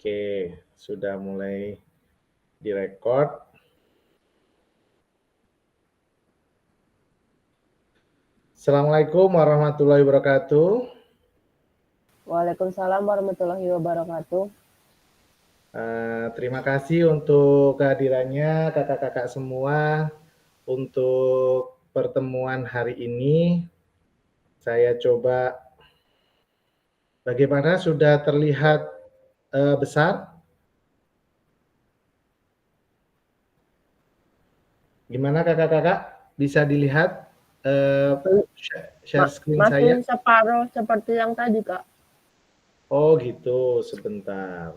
Oke, sudah mulai direkord. Assalamualaikum warahmatullahi wabarakatuh. Waalaikumsalam warahmatullahi wabarakatuh. Terima kasih untuk kehadirannya kakak-kakak semua untuk pertemuan hari ini. Saya coba, bagaimana, sudah terlihat besar? Gimana kakak-kakak? Bisa dilihat share screen saya? Masih separuh seperti yang tadi, Kak. Oh gitu, sebentar.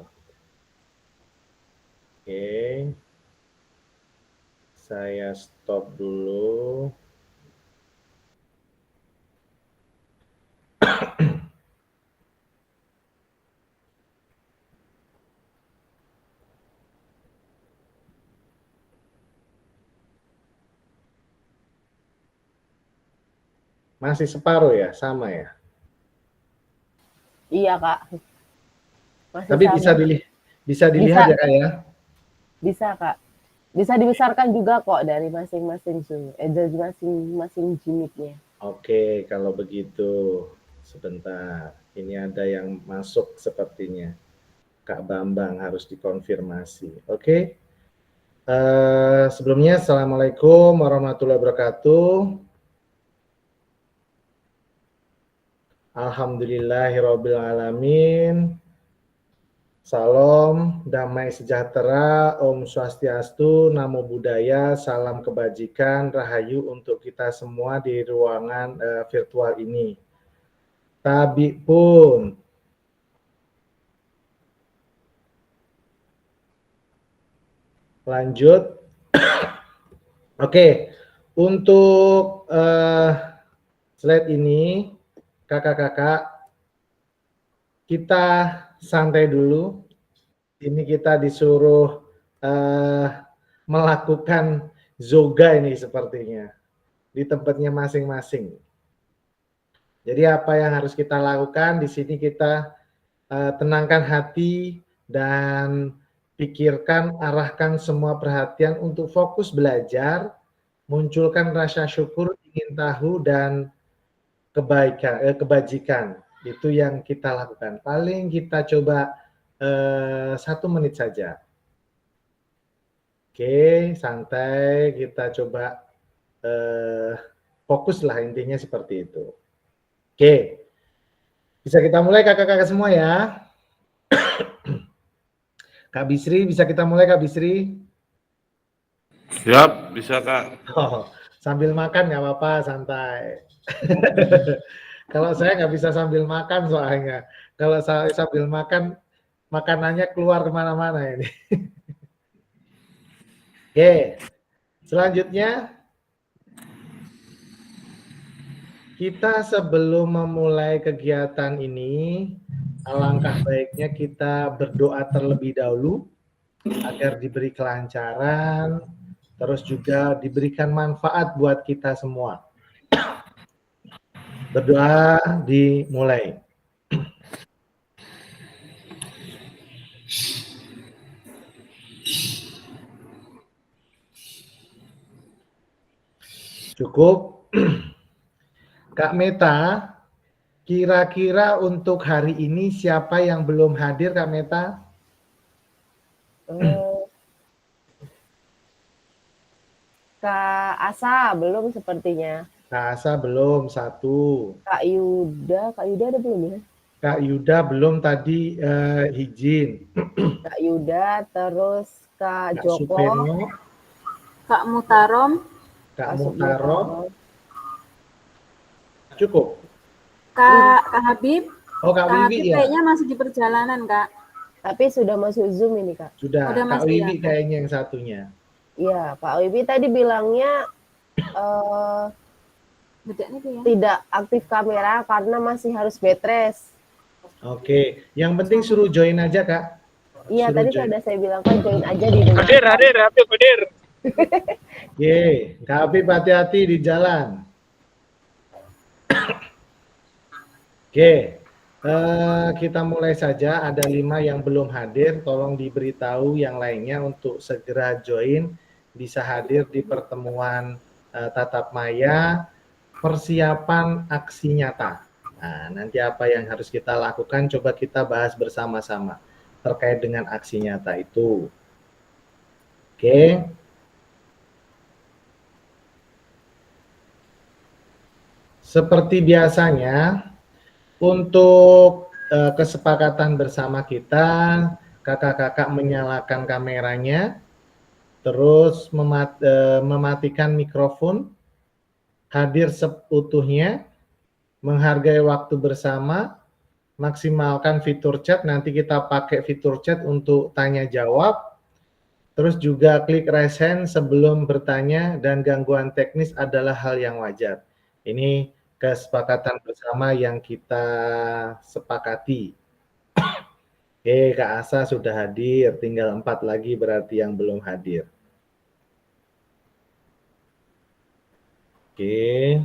Oke. Saya stop dulu. Masih separuh ya, sama ya? Iya, Kak. Masih Tapi sama. bisa dilihat ya, Kak ya? Bisa, Kak. Bisa dibesarkan juga kok dari masing-masing Zoom, dari masing-masing Gimiknya. Oke, kalau begitu sebentar. Ini ada yang masuk sepertinya. Kak Bambang harus dikonfirmasi. Oke. Sebelumnya Assalamualaikum warahmatullahi wabarakatuh. Alhamdulillahirabbil alamin. Salam, damai sejahtera, Om Swastiastu, Namo Buddhaya, salam kebajikan, rahayu untuk kita semua di ruangan virtual ini. Tabi pun. Lanjut. Oke, untuk slide ini, kakak-kakak, kita santai dulu. Ini kita disuruh melakukan zoga ini sepertinya di tempatnya masing-masing. Jadi apa yang harus kita lakukan di sini, kita tenangkan hati dan pikirkan, arahkan semua perhatian untuk fokus belajar, munculkan rasa syukur, ingin tahu, dan kebajikan. Itu yang kita lakukan. Paling kita coba 1 menit saja. Oke, santai, kita coba fokuslah, intinya seperti itu. Oke, bisa kita mulai kakak-kakak semua ya. Kak Bisri, bisa kita mulai Kak Bisri? Siap, bisa Kak. Oh, sambil makan nggak apa-apa, santai. Kalau saya nggak bisa sambil makan soalnya. Kalau saya sambil makan, makanannya keluar kemana-mana ini. Oke, selanjutnya kita sebelum memulai kegiatan ini, alangkah baiknya kita berdoa terlebih dahulu agar diberi kelancaran, terus juga diberikan manfaat buat kita semua. Berdoa dimulai. Cukup. Kak Meta, kira-kira untuk hari ini siapa yang belum hadir, Kak Meta? Kak Asa belum sepertinya. Kak Asa belum, 1. Kak Yuda ada belum ya? Kak Yuda belum, tadi izin. Kak Yuda, terus Kak Joko, Superno, Kak Mutarom, Kak Mutarom. Cukup. Kak Habib. Oh, Kak Wiwi ya. Kayaknya masih di perjalanan, Kak. Tapi sudah masuk Zoom ini, Kak. Sudah, Kak Wiwi ya, kayaknya yang satunya. Iya, Kak Wiwi tadi bilangnya tidak aktif kamera karena masih harus bed rest. Oke, yang penting suruh join aja, Kak. Iya, tadi sudah saya bilang kan join aja di rumah. Hadir, hadir. Ye, Kak Habib hati-hati di jalan. Oke, Kita mulai saja, ada 5 yang belum hadir, tolong diberitahu yang lainnya untuk segera join, bisa hadir di pertemuan tatap maya, persiapan aksi nyata. Nah, nanti apa yang harus kita lakukan, coba kita bahas bersama-sama terkait dengan aksi nyata itu. Oke. Seperti biasanya, untuk kesepakatan bersama kita, kakak-kakak menyalakan kameranya, terus mematikan mikrofon, hadir seutuhnya, menghargai waktu bersama, maksimalkan fitur chat, nanti kita pakai fitur chat untuk tanya jawab, terus juga klik raise hand sebelum bertanya, dan gangguan teknis adalah hal yang wajar. Ini kesepakatan bersama yang kita sepakati. Oke, Kak Asa sudah hadir, tinggal 4 lagi berarti yang belum hadir. Oke.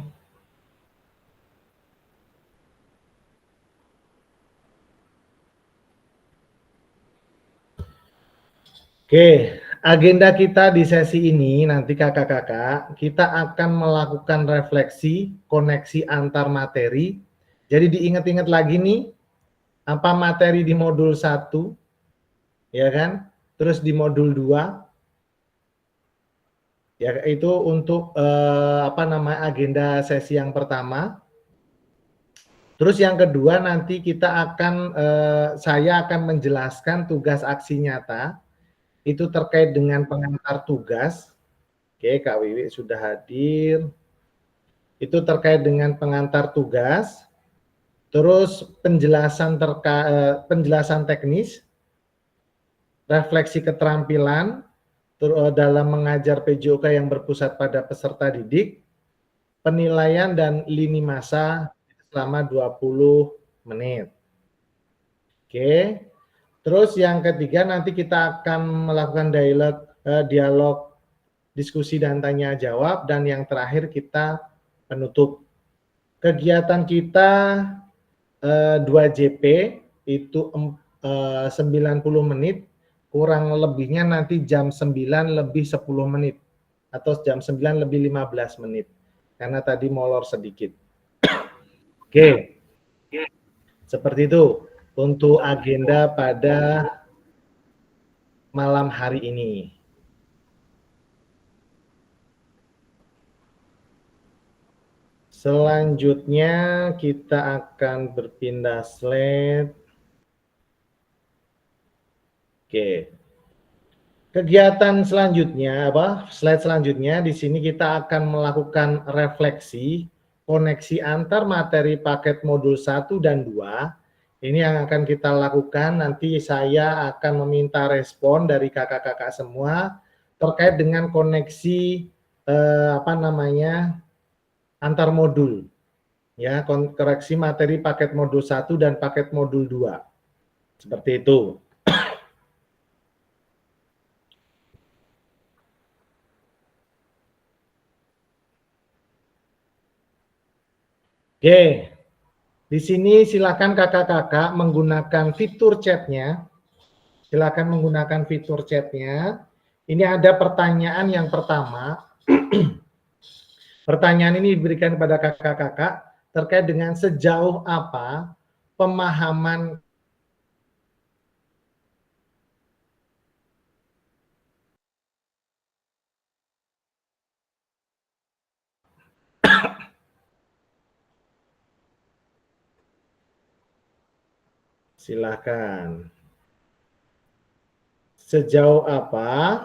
Oke, agenda kita di sesi ini nanti kakak-kakak, kita akan melakukan refleksi, koneksi antar materi. Jadi diingat-ingat lagi nih, apa materi di modul 1, ya kan? Terus di modul 2, ya itu untuk agenda sesi yang pertama. Terus yang kedua nanti kita akan, saya akan menjelaskan tugas aksi nyata, itu terkait dengan pengantar tugas. Oke, Kak Wiwi sudah hadir. Itu terkait dengan pengantar tugas, terus penjelasan teknis, refleksi keterampilan dalam mengajar PJOK yang berpusat pada peserta didik, penilaian dan lini masa selama 20 menit. Oke. Terus yang ketiga nanti kita akan melakukan dialog, diskusi dan tanya jawab, dan yang terakhir kita penutup. Kegiatan kita 2JP itu 90 menit, kurang lebihnya nanti jam 9 lebih 10 menit atau jam 9 lebih 15 menit karena tadi molor sedikit. Oke. Seperti itu untuk agenda pada malam hari ini. Selanjutnya kita akan berpindah slide. Oke. Kegiatan selanjutnya slide selanjutnya di sini kita akan melakukan refleksi koneksi antar materi paket modul 1 dan 2. Ini yang akan kita lakukan, nanti saya akan meminta respon dari kakak-kakak semua terkait dengan koneksi antar modul. Ya, koreksi materi paket modul 1 dan paket modul 2. Seperti itu. Oke, di sini silakan kakak-kakak menggunakan fitur chatnya. Silakan menggunakan fitur chatnya. Ini ada pertanyaan yang pertama. Pertanyaan ini diberikan kepada kakak-kakak terkait dengan sejauh apa pemahaman silakan. Sejauh apa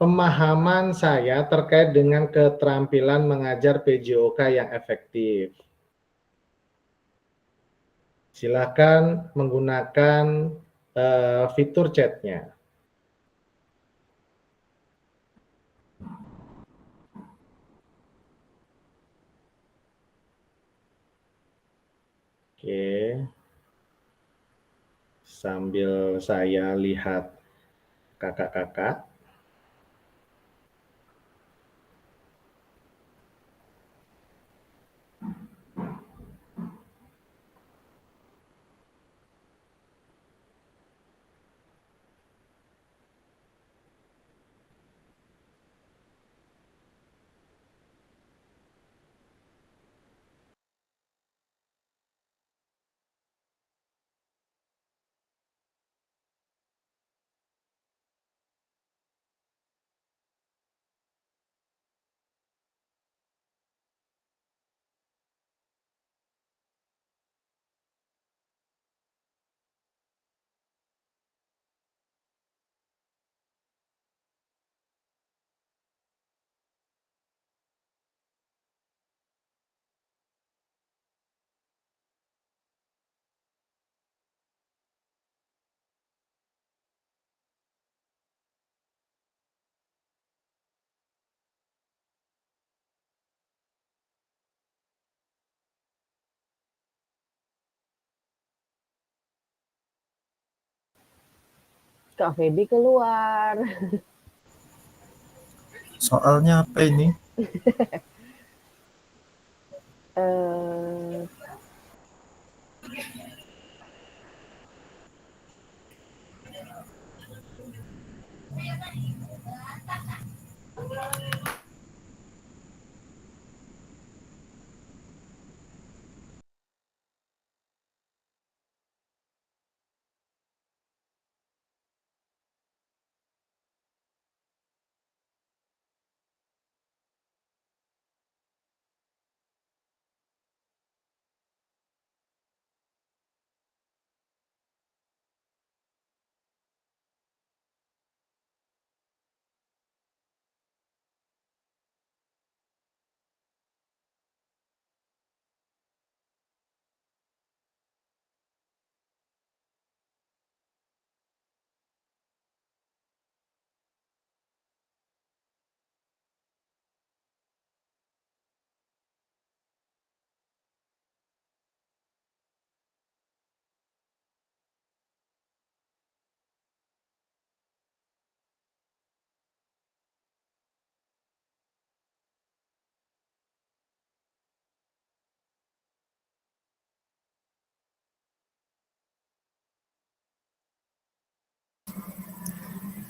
pemahaman saya terkait dengan keterampilan mengajar PJOK yang efektif? Silakan menggunakan fitur chatnya. Oke. Sambil saya lihat kakak-kakak. Kak Feby keluar. Soalnya apa ini? Eh,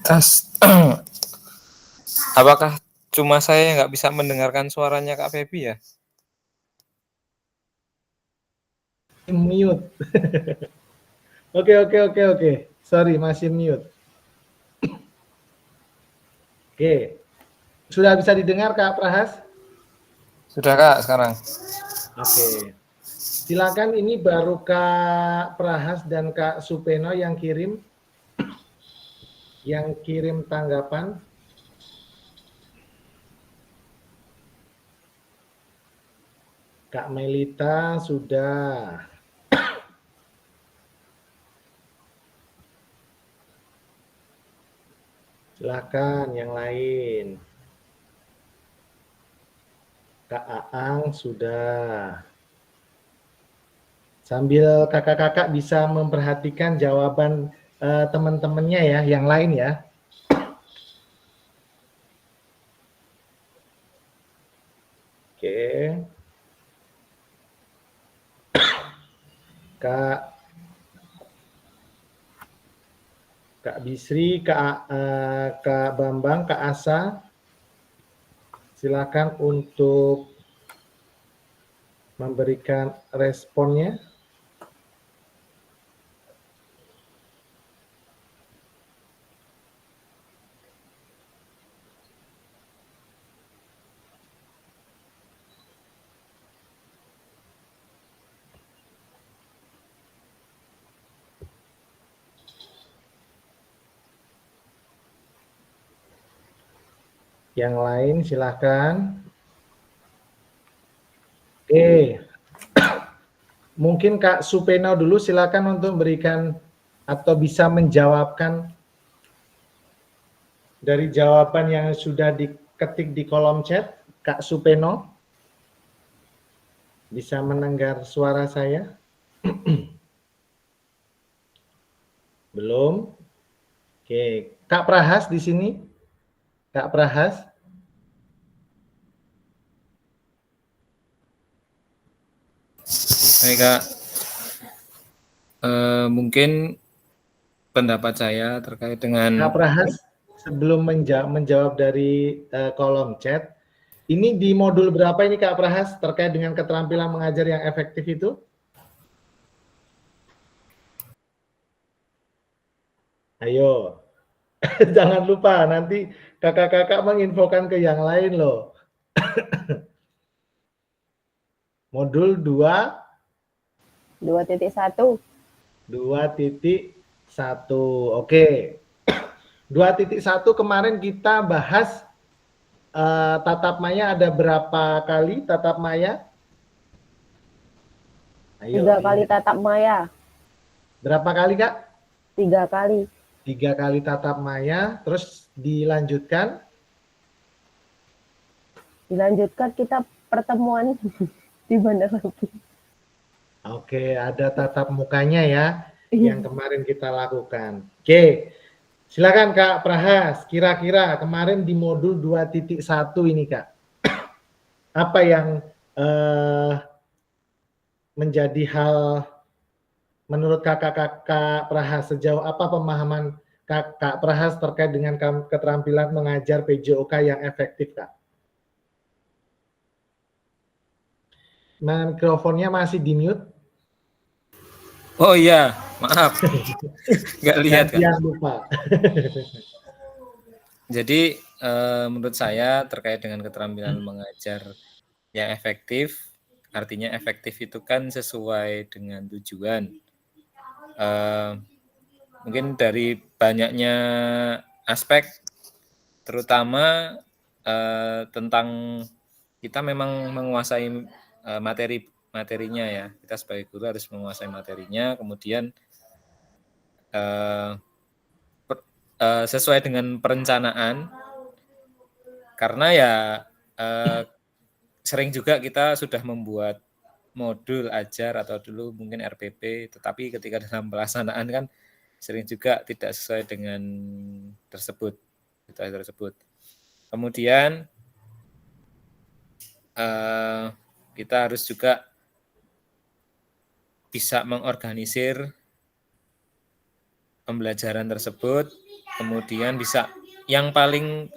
Tes. Apakah cuma saya yang nggak bisa mendengarkan suaranya Kak Feby ya? Mute. Oke. Sorry, masih mute. Oke. Sudah bisa didengar Kak Prahas? Sudah Kak sekarang. Oke. Silakan, ini baru Kak Prahas dan Kak Supeno yang kirim tanggapan. Kak Melita sudah. Silakan yang lain. Kak Aang sudah. Sambil kakak-kakak bisa memperhatikan jawaban teman-temannya ya, yang lain ya. Oke. Kak Bisri, Kak Bambang, Kak Asa, silakan untuk memberikan responnya. Yang lain silakan. Oke. Mungkin Kak Supeno dulu silakan untuk memberikan atau bisa menjawabkan dari jawaban yang sudah diketik di kolom chat. Kak Supeno, bisa mendengar suara saya? Belum? Oke, Kak Prahas di sini? Kak Prahas? Baik Kak. Mungkin pendapat saya terkait dengan Kak Prahas, sebelum menjawab dari kolom chat, ini di modul berapa ini Kak Prahas terkait dengan keterampilan mengajar yang efektif itu? Ayo, jangan lupa nanti kakak-kakak menginfokan ke yang lain loh. Modul 2.1. 2.1. Oke. 2.1 kemarin kita bahas tatap maya ada berapa kali tatap maya? Ayo, 3 kali tatap maya. berapa kali Kak? 3 kali. 3 kali tatap maya, terus dilanjutkan? Dilanjutkan kita pertemuan di Bandar Lampung. Oke, ada tatap mukanya ya, yang kemarin kita lakukan. Oke, Silakan Kak Prahas, kira-kira kemarin di modul 2.1 ini Kak, apa yang menjadi hal menurut Kak Prahas, sejauh apa pemahaman Kak Prahas terkait dengan keterampilan mengajar PJOK yang efektif Kak? Mikrofonnya masih di mute. Oh iya, maaf. Nggak lihat kan. Jangan lupa. Jadi menurut saya terkait dengan keterampilan mengajar yang efektif, artinya efektif itu kan sesuai dengan tujuan. Mungkin dari banyaknya aspek, terutama tentang kita memang menguasai materinya ya. Kita sebagai guru harus menguasai materinya, kemudian sesuai dengan perencanaan, karena ya sering juga kita sudah membuat modul ajar atau dulu mungkin RPP, tetapi ketika dalam pelaksanaan kan sering juga tidak sesuai dengan tersebut. Kemudian kita harus juga bisa mengorganisir pembelajaran tersebut, kemudian bisa yang paling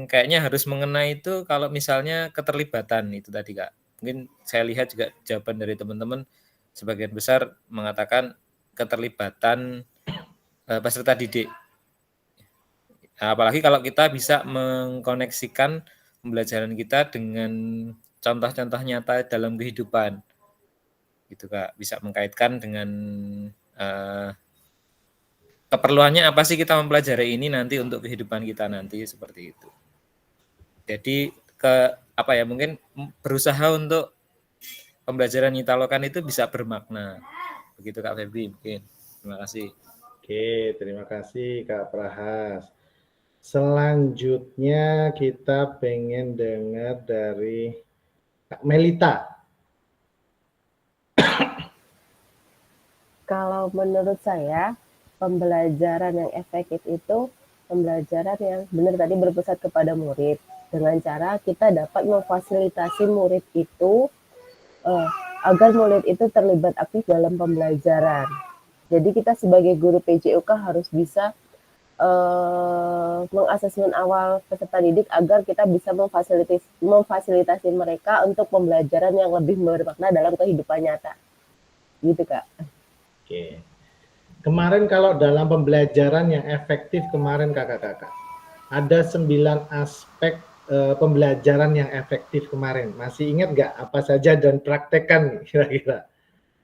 kayaknya harus mengenai itu kalau misalnya keterlibatan itu tadi Kak. Mungkin saya lihat juga jawaban dari teman-teman sebagian besar mengatakan keterlibatan peserta didik. Apalagi kalau kita bisa mengkoneksikan pembelajaran kita dengan contoh-contoh nyata dalam kehidupan. Gitu Kak, bisa mengkaitkan dengan keperluannya apa sih kita mempelajari ini nanti untuk kehidupan kita nanti, seperti itu. Jadi mungkin berusaha untuk pembelajaran Nyitalokan itu bisa bermakna. Begitu Kak Febri mungkin. Terima kasih. Oke, terima kasih Kak Prahas. Selanjutnya kita pengen dengar dari Kak Melita. Kalau menurut saya, pembelajaran yang efektif itu pembelajaran yang benar tadi berpusat kepada murid. Dengan cara kita dapat memfasilitasi murid itu agar murid itu terlibat aktif dalam pembelajaran. Jadi kita sebagai guru PJOK harus bisa mengasesmen awal peserta didik agar kita bisa memfasilitasi mereka untuk pembelajaran yang lebih bermakna dalam kehidupan nyata. Gitu Kak. Oke. Kemarin kalau dalam pembelajaran yang efektif kemarin kakak-kakak, ada 9 aspek pembelajaran yang efektif kemarin. Masih ingat nggak apa saja dan praktekkan kira-kira?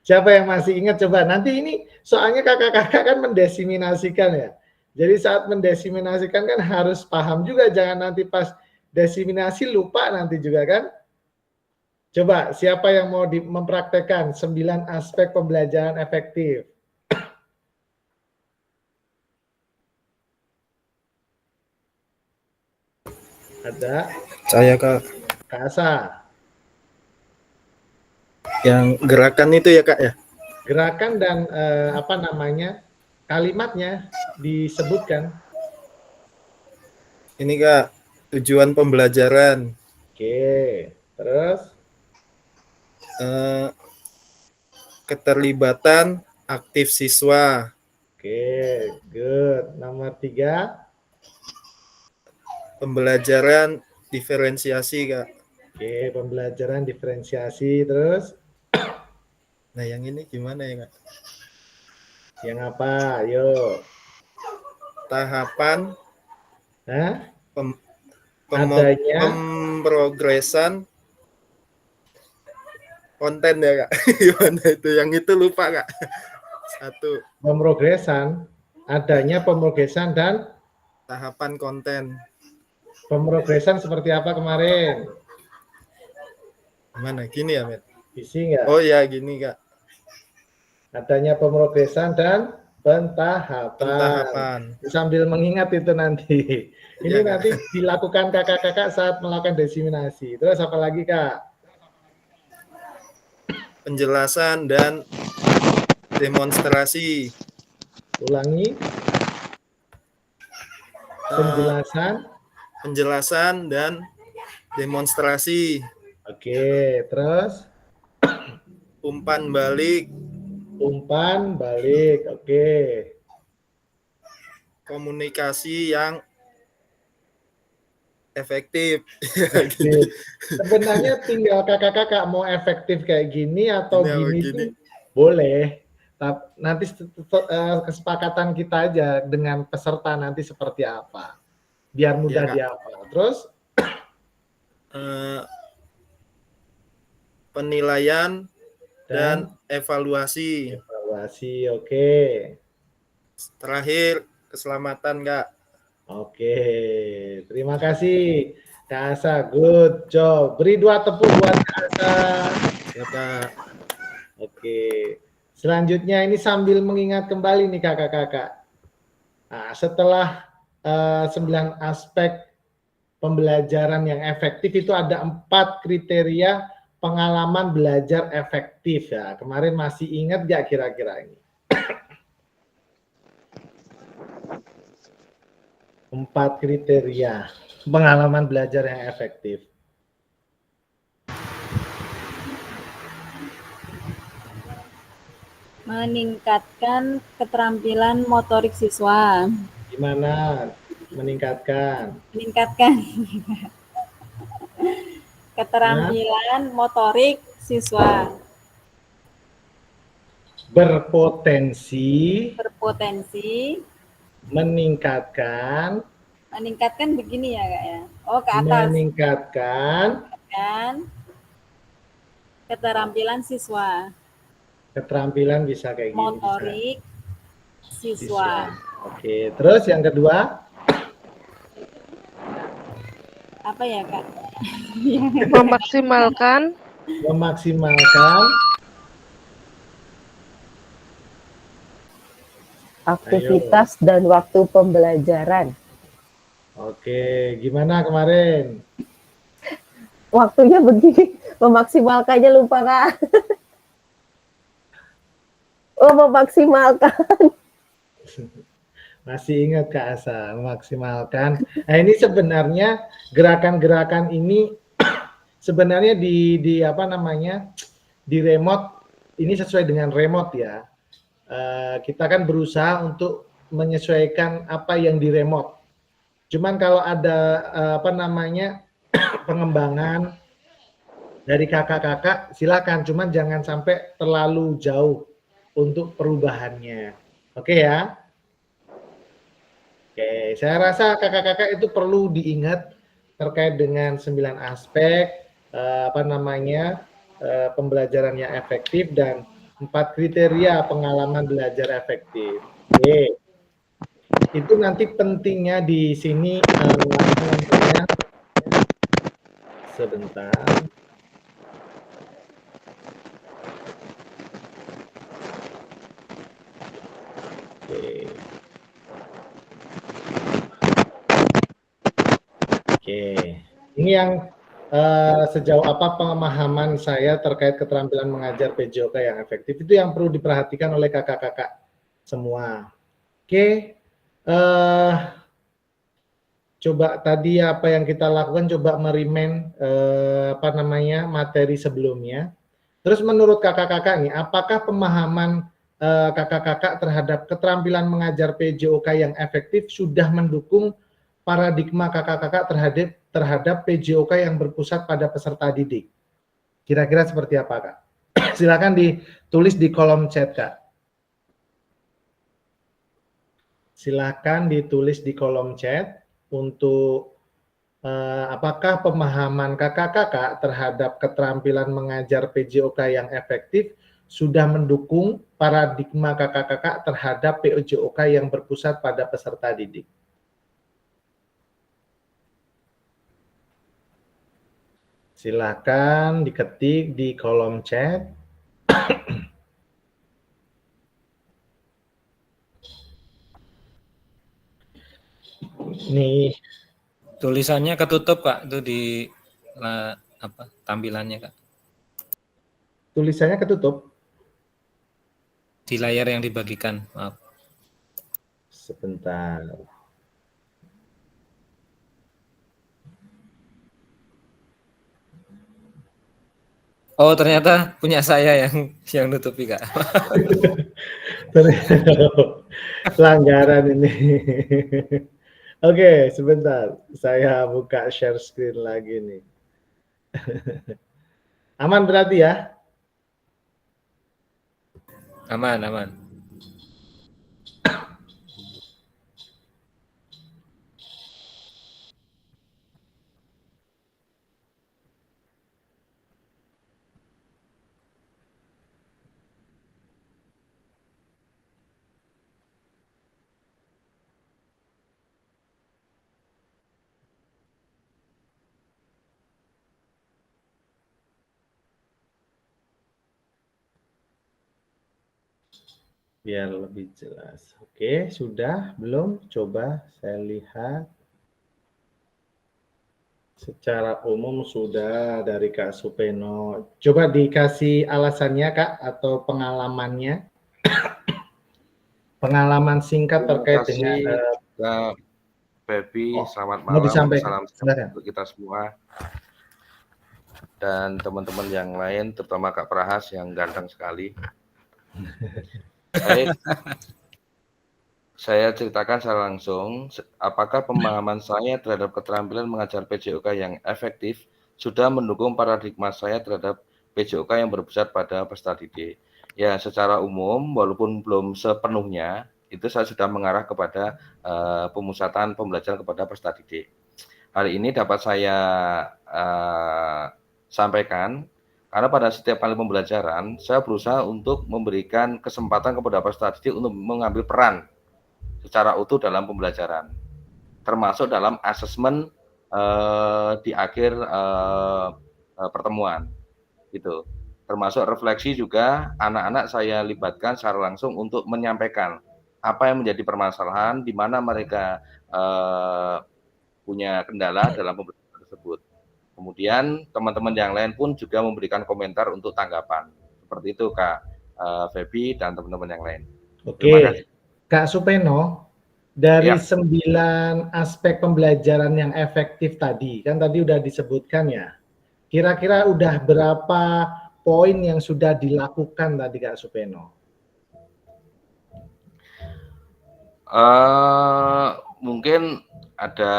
Siapa yang masih ingat coba? Nanti ini soalnya kakak-kakak kan mendesiminasikan ya. Jadi saat mendesiminasikan kan harus paham juga, jangan nanti pas desiminasi lupa nanti juga kan. Coba siapa yang mau mempraktekkan 9 aspek pembelajaran efektif? Ada? Saya Kak. Kak Asa. Yang gerakan itu ya Kak ya? Gerakan dan kalimatnya disebutkan. Ini Kak, tujuan pembelajaran. Oke, terus? Keterlibatan aktif siswa. Oke, good. Nomor 3. Pembelajaran diferensiasi Kak. Oke, pembelajaran diferensiasi. Terus? Nah yang ini gimana ya Kak? Yang apa? Ayo. Tahapan Adanya pemprogresan konten ya Kak. Gimana itu? Yang itu lupa Kak. 1. pemrogesan, adanya pemrogesan dan Tahapan konten. pemrogesan seperti apa kemarin? Gimana? Gini ya, Met? Isi nggak? Oh ya, gini Kak. Adanya pemrogesan dan pentahapan. Sambil mengingat itu nanti. Ini ya, nanti dilakukan kakak-kakak saat melakukan desiminasi. Terus apa lagi Kak? Penjelasan dan demonstrasi. Ulangi. Penjelasan. Penjelasan dan demonstrasi, Oke, terus umpan balik, umpan balik. Oke. komunikasi yang efektif. Gini. Efektif. Sebenarnya tinggal kakak-kakak mau efektif kayak gini atau Ini apa gini gini? tuh boleh. Nanti kesepakatan kita aja dengan peserta nanti seperti apa. Biar mudah Kak. dihafal. Terus Eh, penilaian dan evaluasi. evaluasi. Oke. Terakhir, keselamatan, Kak. Oke. Terima kasih Kak Asa. Good job. Beri 2 tepuk buat Kak Asa. Ya, Kak. Oke. Selanjutnya ini sambil mengingat kembali nih kakak-kakak. Nah, setelah 9 aspek pembelajaran yang efektif itu ada 4 kriteria pengalaman belajar efektif ya. Kemarin masih ingat gak kira-kira ini? 4 kriteria pengalaman belajar yang efektif. Meningkatkan keterampilan motorik siswa. Gimana meningkatkan? Meningkatkan keterampilan motorik siswa. Berpotensi meningkatkan begini ya Kak ya. Oh, ke atas. meningkatkan Kan keterampilan siswa. keterampilan bisa kayak gini. Motorik siswa. Oke, terus yang kedua Apa ya Kak? Memaksimalkan Aktivitas dan waktu pembelajaran. Oke, gimana kemarin? Waktunya begini, memaksimalkannya lupa Kak. Oh, memaksimalkan. Masih ingat Kak Asa, memaksimalkan. Nah, ini sebenarnya gerakan-gerakan ini sebenarnya di apa namanya? Di remote ini sesuai dengan remote ya. Kita kan berusaha untuk menyesuaikan apa yang di remote. Cuman kalau ada apa namanya? Pengembangan dari kakak-kakak silakan, cuman jangan sampai terlalu jauh untuk perubahannya. Oke ya? Oke, saya rasa kakak-kakak itu perlu diingat terkait dengan 9 aspek apa namanya pembelajaran yang efektif dan 4 kriteria pengalaman belajar efektif. Oke. Itu nanti pentingnya di sini namanya sebentar. Oke. Oke, ini yang sejauh apa pemahaman saya terkait keterampilan mengajar PJOK yang efektif itu yang perlu diperhatikan oleh kakak-kakak semua. Oke, coba tadi apa yang kita lakukan, coba merimen apa namanya materi sebelumnya. Terus menurut kakak-kakak nih, apakah pemahaman kakak-kakak terhadap keterampilan mengajar PJOK yang efektif sudah mendukung paradigma kakak-kakak terhadap PJOK yang berpusat pada peserta didik? Kira-kira seperti apa, Kak? Silakan ditulis di kolom chat, Kak. Silakan ditulis di kolom chat untuk apakah pemahaman kakak-kakak terhadap keterampilan mengajar PJOK yang efektif sudah mendukung paradigma kakak-kakak terhadap PJOK yang berpusat pada peserta didik? Silakan diketik di kolom chat. Nih, Tulisannya ketutup Kak, itu di apa tampilannya Kak. tulisannya ketutup. Di layar yang dibagikan, maaf. Sebentar. Oh, ternyata punya saya yang nutupi, Kak. Pelanggaran ini. Oke, sebentar. Saya buka share screen lagi nih. Aman berarti ya? Aman, aman. Biar lebih jelas. Oke, sudah? Belum? Coba saya lihat. Secara umum sudah dari Kak Supeno. Coba dikasih alasannya, Kak, atau pengalamannya. Pengalaman singkat terkait dengan Kak Febi, oh, selamat mau malam, disampaikan. salam Silakan. untuk kita semua dan teman-teman yang lain, terutama Kak Prahas yang ganteng sekali. Baik, saya ceritakan secara langsung, apakah pemahaman saya terhadap keterampilan mengajar PJOK yang efektif sudah mendukung paradigma saya terhadap PJOK yang berpusat pada peserta didik. Ya, secara umum, walaupun belum sepenuhnya, itu saya sudah mengarah kepada pemusatan pembelajaran kepada peserta didik. Hal ini dapat saya sampaikan karena pada setiap kali pembelajaran, saya berusaha untuk memberikan kesempatan kepada peserta didik untuk mengambil peran secara utuh dalam pembelajaran, termasuk dalam asesmen di akhir pertemuan, gitu. Termasuk refleksi juga anak-anak saya libatkan secara langsung untuk menyampaikan apa yang menjadi permasalahan, di mana mereka punya kendala dalam pembelajaran tersebut. Kemudian teman-teman yang lain pun juga memberikan komentar untuk tanggapan. Seperti itu Kak Febi dan teman-teman yang lain. Oke, Kak Supeno, dari Ya. 9 aspek pembelajaran yang efektif tadi, kan tadi udah disebutkan ya. Kira-kira udah berapa poin yang sudah dilakukan tadi Kak Supeno? Mungkin ada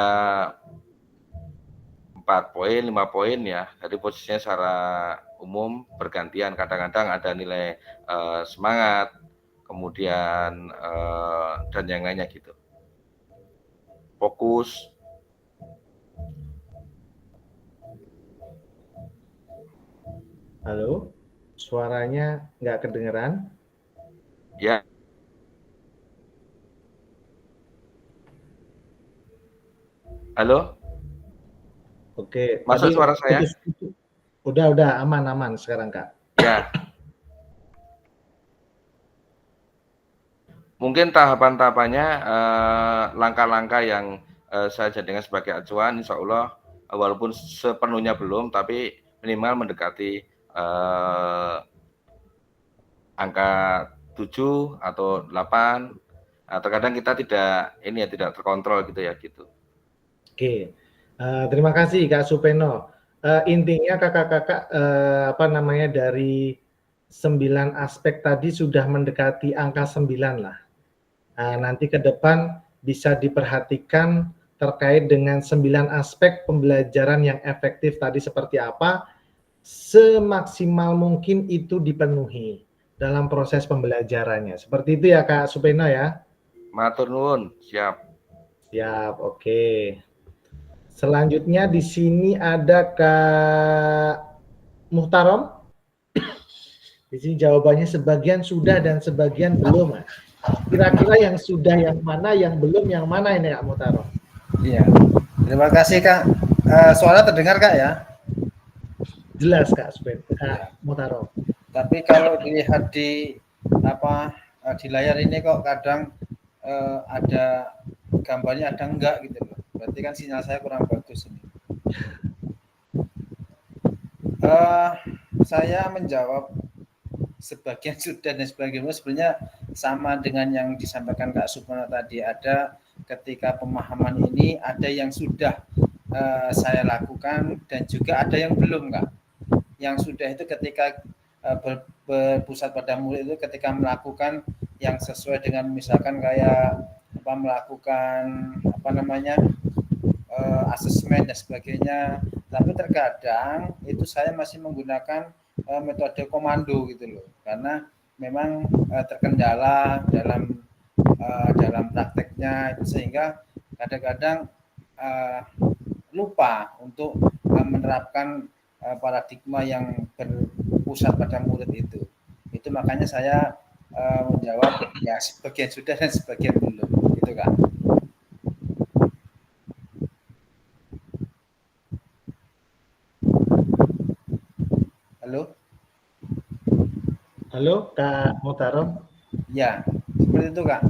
4 poin, 5 poin ya. Jadi posisinya secara umum bergantian. Kadang-kadang ada nilai semangat, kemudian dan yang lainnya gitu. Fokus. Halo, suaranya nggak kedengeran? Ya. Halo? Oke, masuk tadi suara saya? Udah aman sekarang Kak. Ya. Mungkin tahapan-tahapannya langkah-langkah yang saya jadikan sebagai acuan, insya Allah walaupun sepenuhnya belum, tapi minimal mendekati angka 7 atau 8. Terkadang kita tidak terkontrol gitu ya gitu. Oke, terima kasih Kak Supeno. Intinya kakak-kakak dari 9 aspek tadi sudah mendekati angka 9 lah. Nanti ke depan bisa diperhatikan terkait dengan 9 aspek pembelajaran yang efektif tadi seperti apa, semaksimal mungkin itu dipenuhi dalam proses pembelajarannya. Seperti itu ya Kak Supeno ya? Matur nuwun, siap. Siap, oke. Selanjutnya di sini ada Kak Muhtarom. Di sini jawabannya sebagian sudah dan sebagian belum. Kira-kira yang sudah yang mana, yang belum yang mana ini Kak Muhtarom? Iya. Terima kasih Kak. Suara terdengar Kak ya? Jelas Kak Muhtarom. Tapi kalau dilihat di di layar ini kok kadang ada gambarnya ada enggak gitu loh. Berarti kan sinyal saya kurang bagus ini. Saya menjawab sebagian sudah dan sebagian belum. Sebenarnya sama dengan yang disampaikan Kak Supana tadi, ada ketika pemahaman ini ada yang sudah saya lakukan dan juga ada yang belum, Kak. Yang sudah itu ketika berpusat pada murid itu ketika melakukan yang sesuai dengan misalkan kayak melakukan asesmen dan sebagainya. Tapi terkadang itu saya masih menggunakan metode komando gitu loh, karena memang terkendala dalam prakteknya, sehingga kadang-kadang lupa untuk menerapkan paradigma yang berpusat pada murid itu. Itu makanya saya menjawab ya sebagian sudah dan sebagian belum, gitu kan. Halo? Halo, Kak Mutarom. Ya, seperti itu, Kak.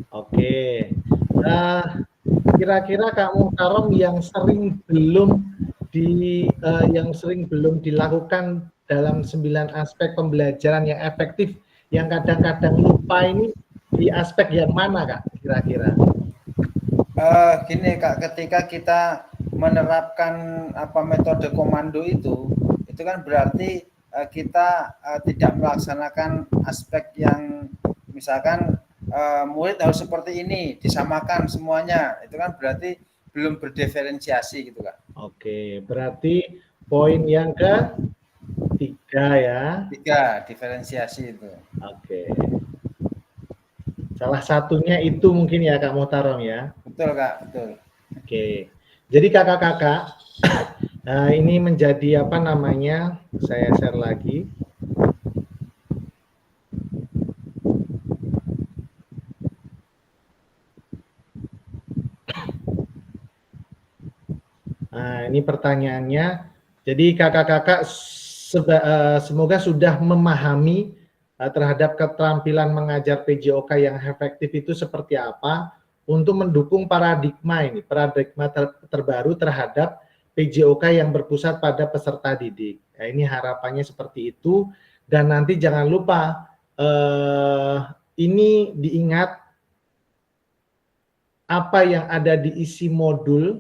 Oke. Kira-kira Kak Mutarom yang sering belum dilakukan dalam 9 aspek pembelajaran yang efektif, yang kadang-kadang lupa ini di aspek yang mana, Kak, kira-kira? Gini, Kak, ketika kita menerapkan metode komando itu kan berarti kita tidak melaksanakan aspek yang misalkan murid harus seperti ini, disamakan semuanya. Itu kan berarti belum berdiferensiasi gitu, Kak. Oke, berarti poin yang ketiga ya. 3, diferensiasi itu. Oke. Salah satunya itu mungkin ya Kak Mutarom ya. Betul, Kak, betul. Oke. Jadi kakak-kakak, ini menjadi apa namanya? Saya share lagi. Nah, ini pertanyaannya. Jadi kakak-kakak semoga sudah memahami terhadap keterampilan mengajar PJOK yang efektif itu seperti apa untuk mendukung paradigma terbaru terhadap PJOK yang berpusat pada peserta didik. Nah, ini harapannya seperti itu, dan nanti jangan lupa ini diingat apa yang ada di isi modul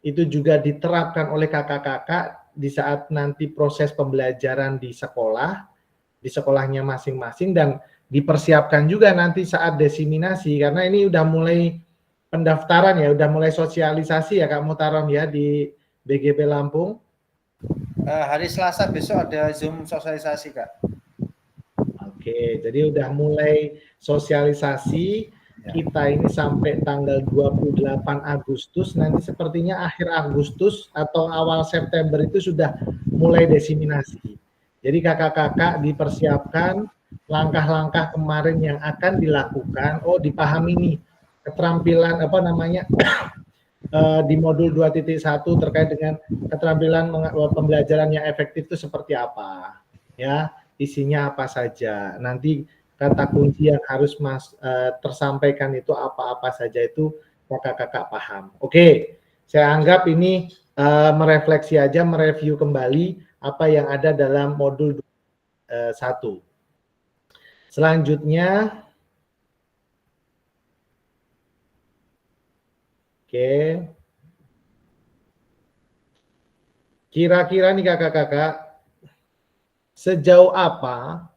itu juga diterapkan oleh kakak-kakak di saat nanti proses pembelajaran di sekolahnya masing-masing, dan dipersiapkan juga nanti saat desiminasi, karena ini udah mulai pendaftaran ya, udah mulai sosialisasi ya Kak Mutarom ya di BGP Lampung. Hari Selasa besok ada Zoom sosialisasi, Kak. Oke, jadi udah mulai sosialisasi. Kita ini sampai tanggal 28 Agustus, nanti sepertinya akhir Agustus atau awal September itu sudah mulai desiminasi. Jadi kakak-kakak dipersiapkan langkah-langkah kemarin yang akan dilakukan. Oh, dipahami nih keterampilan di modul 2.1 terkait dengan keterampilan pembelajaran yang efektif itu seperti apa. Ya, isinya apa saja. Nanti kata kunci yang harus tersampaikan itu apa-apa saja, itu kakak-kakak paham. Oke, saya anggap ini merefleksi aja, mereview kembali apa yang ada dalam modul 1. Selanjutnya, oke, kira-kira nih kakak-kakak, sejauh apa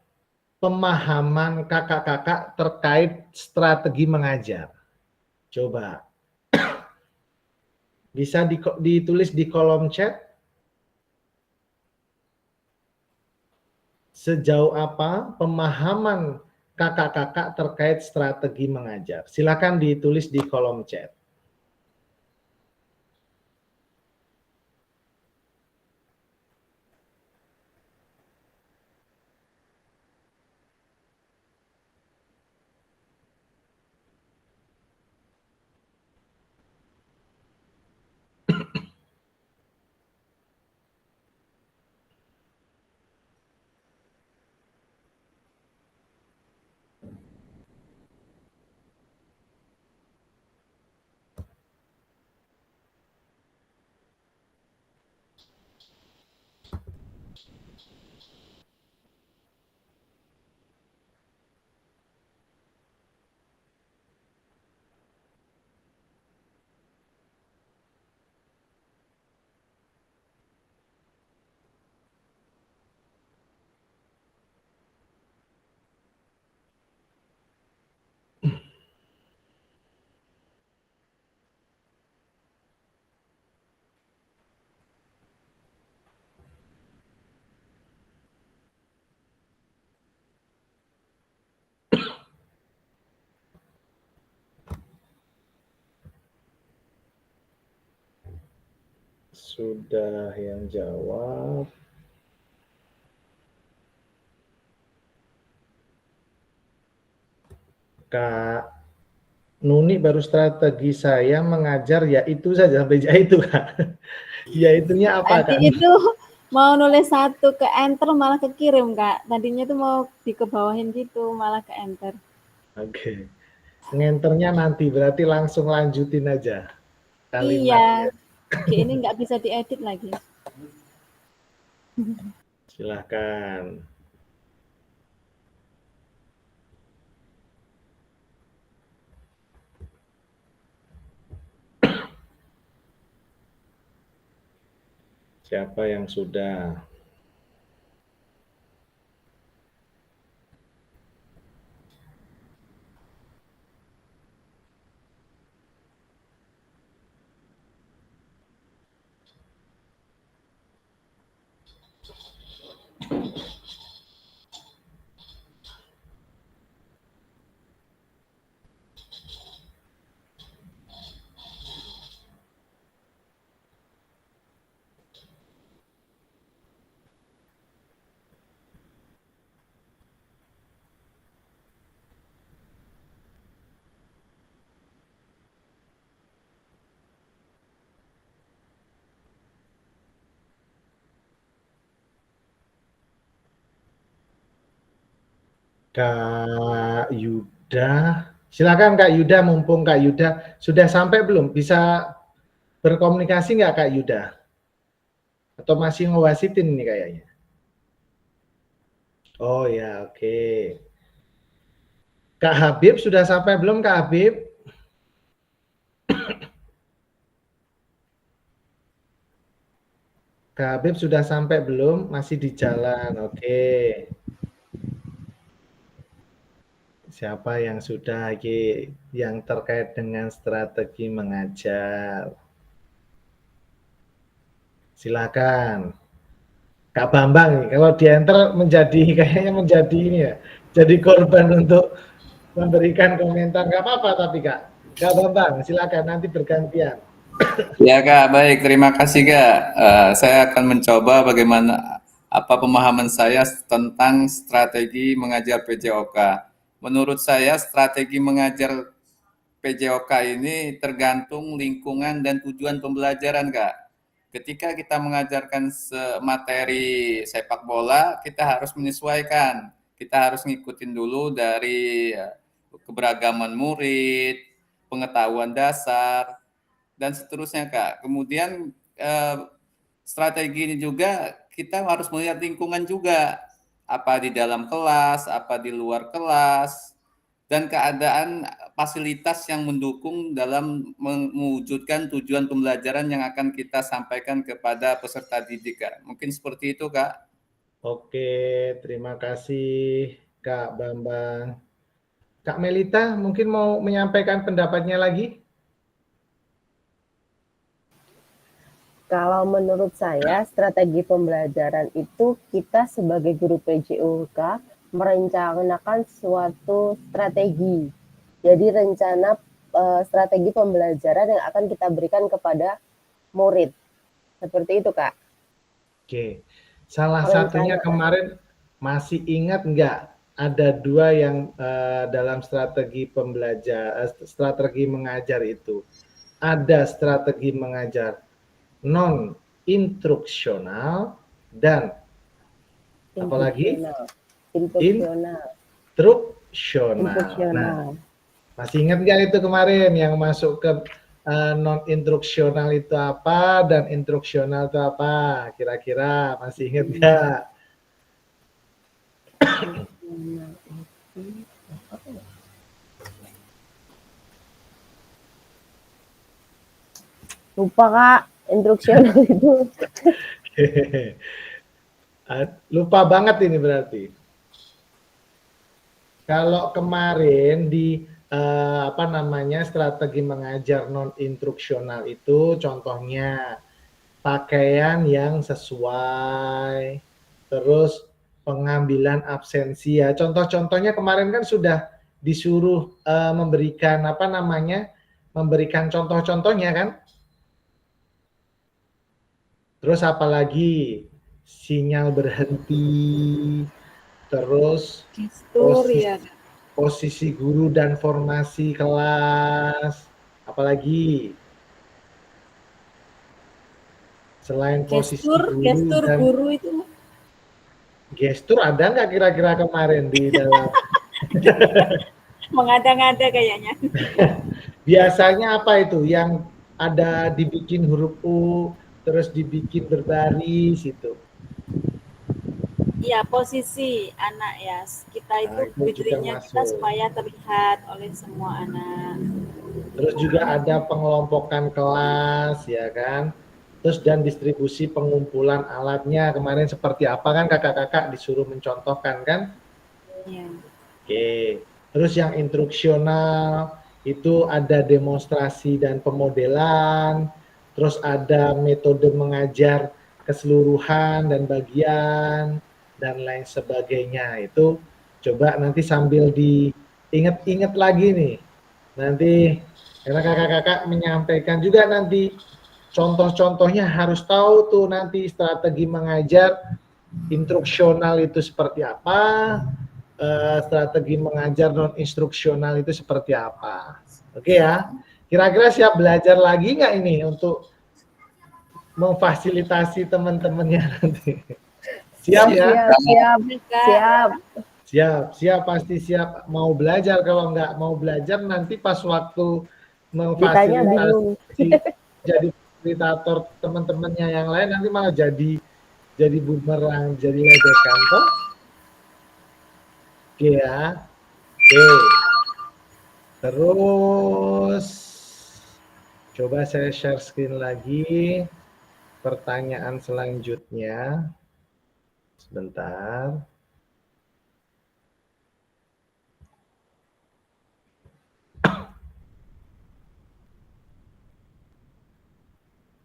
pemahaman kakak-kakak terkait strategi mengajar? Coba. Bisa ditulis di kolom chat. Sejauh apa pemahaman kakak-kakak terkait strategi mengajar? Silakan ditulis di kolom chat. sudah yang jawab. Kak Nuni baru strategi saya mengajar ya itu saja sampai ya itu Kak. Ya itunya apa Kak? Tadi itu mau nulis satu ke enter malah kekirim Kak. Tadinya tuh mau dikebawahin gitu malah ke enter. Oke. Ngenternya nanti berarti langsung lanjutin aja kalimatnya. Iya. Oke, ini nggak bisa diedit lagi. Silahkan. Siapa yang sudah? Kak Yuda, silakan Kak Yuda, mumpung Kak Yuda sudah sampai belum? Bisa berkomunikasi nggak Kak Yuda? Atau masih ngewasitin nih kayaknya? Oh ya, oke. Kak Habib sudah sampai belum Kak Habib? Kak Habib sudah sampai belum? Masih di jalan, oke. Siapa yang sudah yang terkait dengan strategi mengajar? Silakan. Kak Bambang nih, kalau di enter menjadi kayaknya menjadi ini ya, jadi korban untuk memberikan komentar. Nggak apa-apa tapi Kak. Kak Bambang, silakan nanti bergantian. Ya Kak, baik. Terima kasih Kak. Saya akan mencoba bagaimana apa pemahaman saya tentang strategi mengajar PJOK. Menurut saya strategi mengajar PJOK ini tergantung lingkungan dan tujuan pembelajaran Kak. Ketika kita mengajarkan materi sepak bola, kita harus menyesuaikan. Kita harus ngikutin dulu dari keberagaman murid, pengetahuan dasar, dan seterusnya Kak. Kemudian strategi ini juga kita harus melihat lingkungan juga, apa di dalam kelas, apa di luar kelas, dan keadaan fasilitas yang mendukung dalam mewujudkan tujuan pembelajaran yang akan kita sampaikan kepada peserta didik Kak. Mungkin seperti itu Kak. Oke, terima kasih Kak Bambang. Kak Melita mungkin mau menyampaikan pendapatnya lagi? Kalau menurut saya, strategi pembelajaran itu kita sebagai guru PJOK merencanakan suatu strategi. Jadi rencana strategi pembelajaran yang akan kita berikan kepada murid. Seperti itu, Kak. Oke, salah satunya kemarin masih ingat nggak ada dua yang dalam strategi strategi mengajar itu. Ada strategi mengajar non-instruksional dan apalagi instruksional. Nah, masih ingat nggak itu kemarin yang masuk ke non-instruksional itu apa dan instruksional itu apa? Kira-kira masih ingat nggak? Lupa Kak, instruksional itu. Lupa banget ini berarti. Kalau kemarin di strategi mengajar non-instruksional itu contohnya pakaian yang sesuai, terus pengambilan absensi ya. Contoh-contohnya kemarin kan sudah disuruh memberikan memberikan contoh-contohnya kan? Terus apalagi? Sinyal berhenti, terus Gestur ya. posisi guru dan formasi kelas, apalagi? Selain posisi guru dan guru itu gestur ada nggak kira-kira kemarin di dalam? mengada-ngada kayaknya. Biasanya apa itu yang ada dibikin huruf U, terus dibikin berbaris itu? Iya, posisi anak ya. Kita itu Nah, itu juga berdirinya kita masuk. supaya terlihat oleh semua anak. Terus juga ada pengelompokan kelas, ya kan? Terus dan distribusi pengumpulan alatnya kemarin seperti apa kan kakak-kakak disuruh mencontohkan kan? Ya. Oke. Terus yang instruksional itu ada demonstrasi dan pemodelan, terus ada metode mengajar keseluruhan dan bagian dan lain sebagainya. Itu coba nanti sambil diingat-ingat lagi nih. Nanti karena kakak-kakak menyampaikan juga nanti contoh-contohnya harus tahu tuh nanti strategi mengajar instruksional itu seperti apa, strategi mengajar non instruksional itu seperti apa. Oke ya, kira-kira siap belajar lagi nggak ini untuk memfasilitasi teman-temannya nanti? Siap ya? Siap, pasti siap. Mau belajar, kalau nggak mau belajar nanti pas waktu Ditanya bingung. memfasilitasi jadi fasilitator teman-temannya yang lain nanti malah jadi bumerang, jadi ledekan toh. Oke ya. Oke. Terus coba saya share screen lagi. Pertanyaan selanjutnya. Sebentar.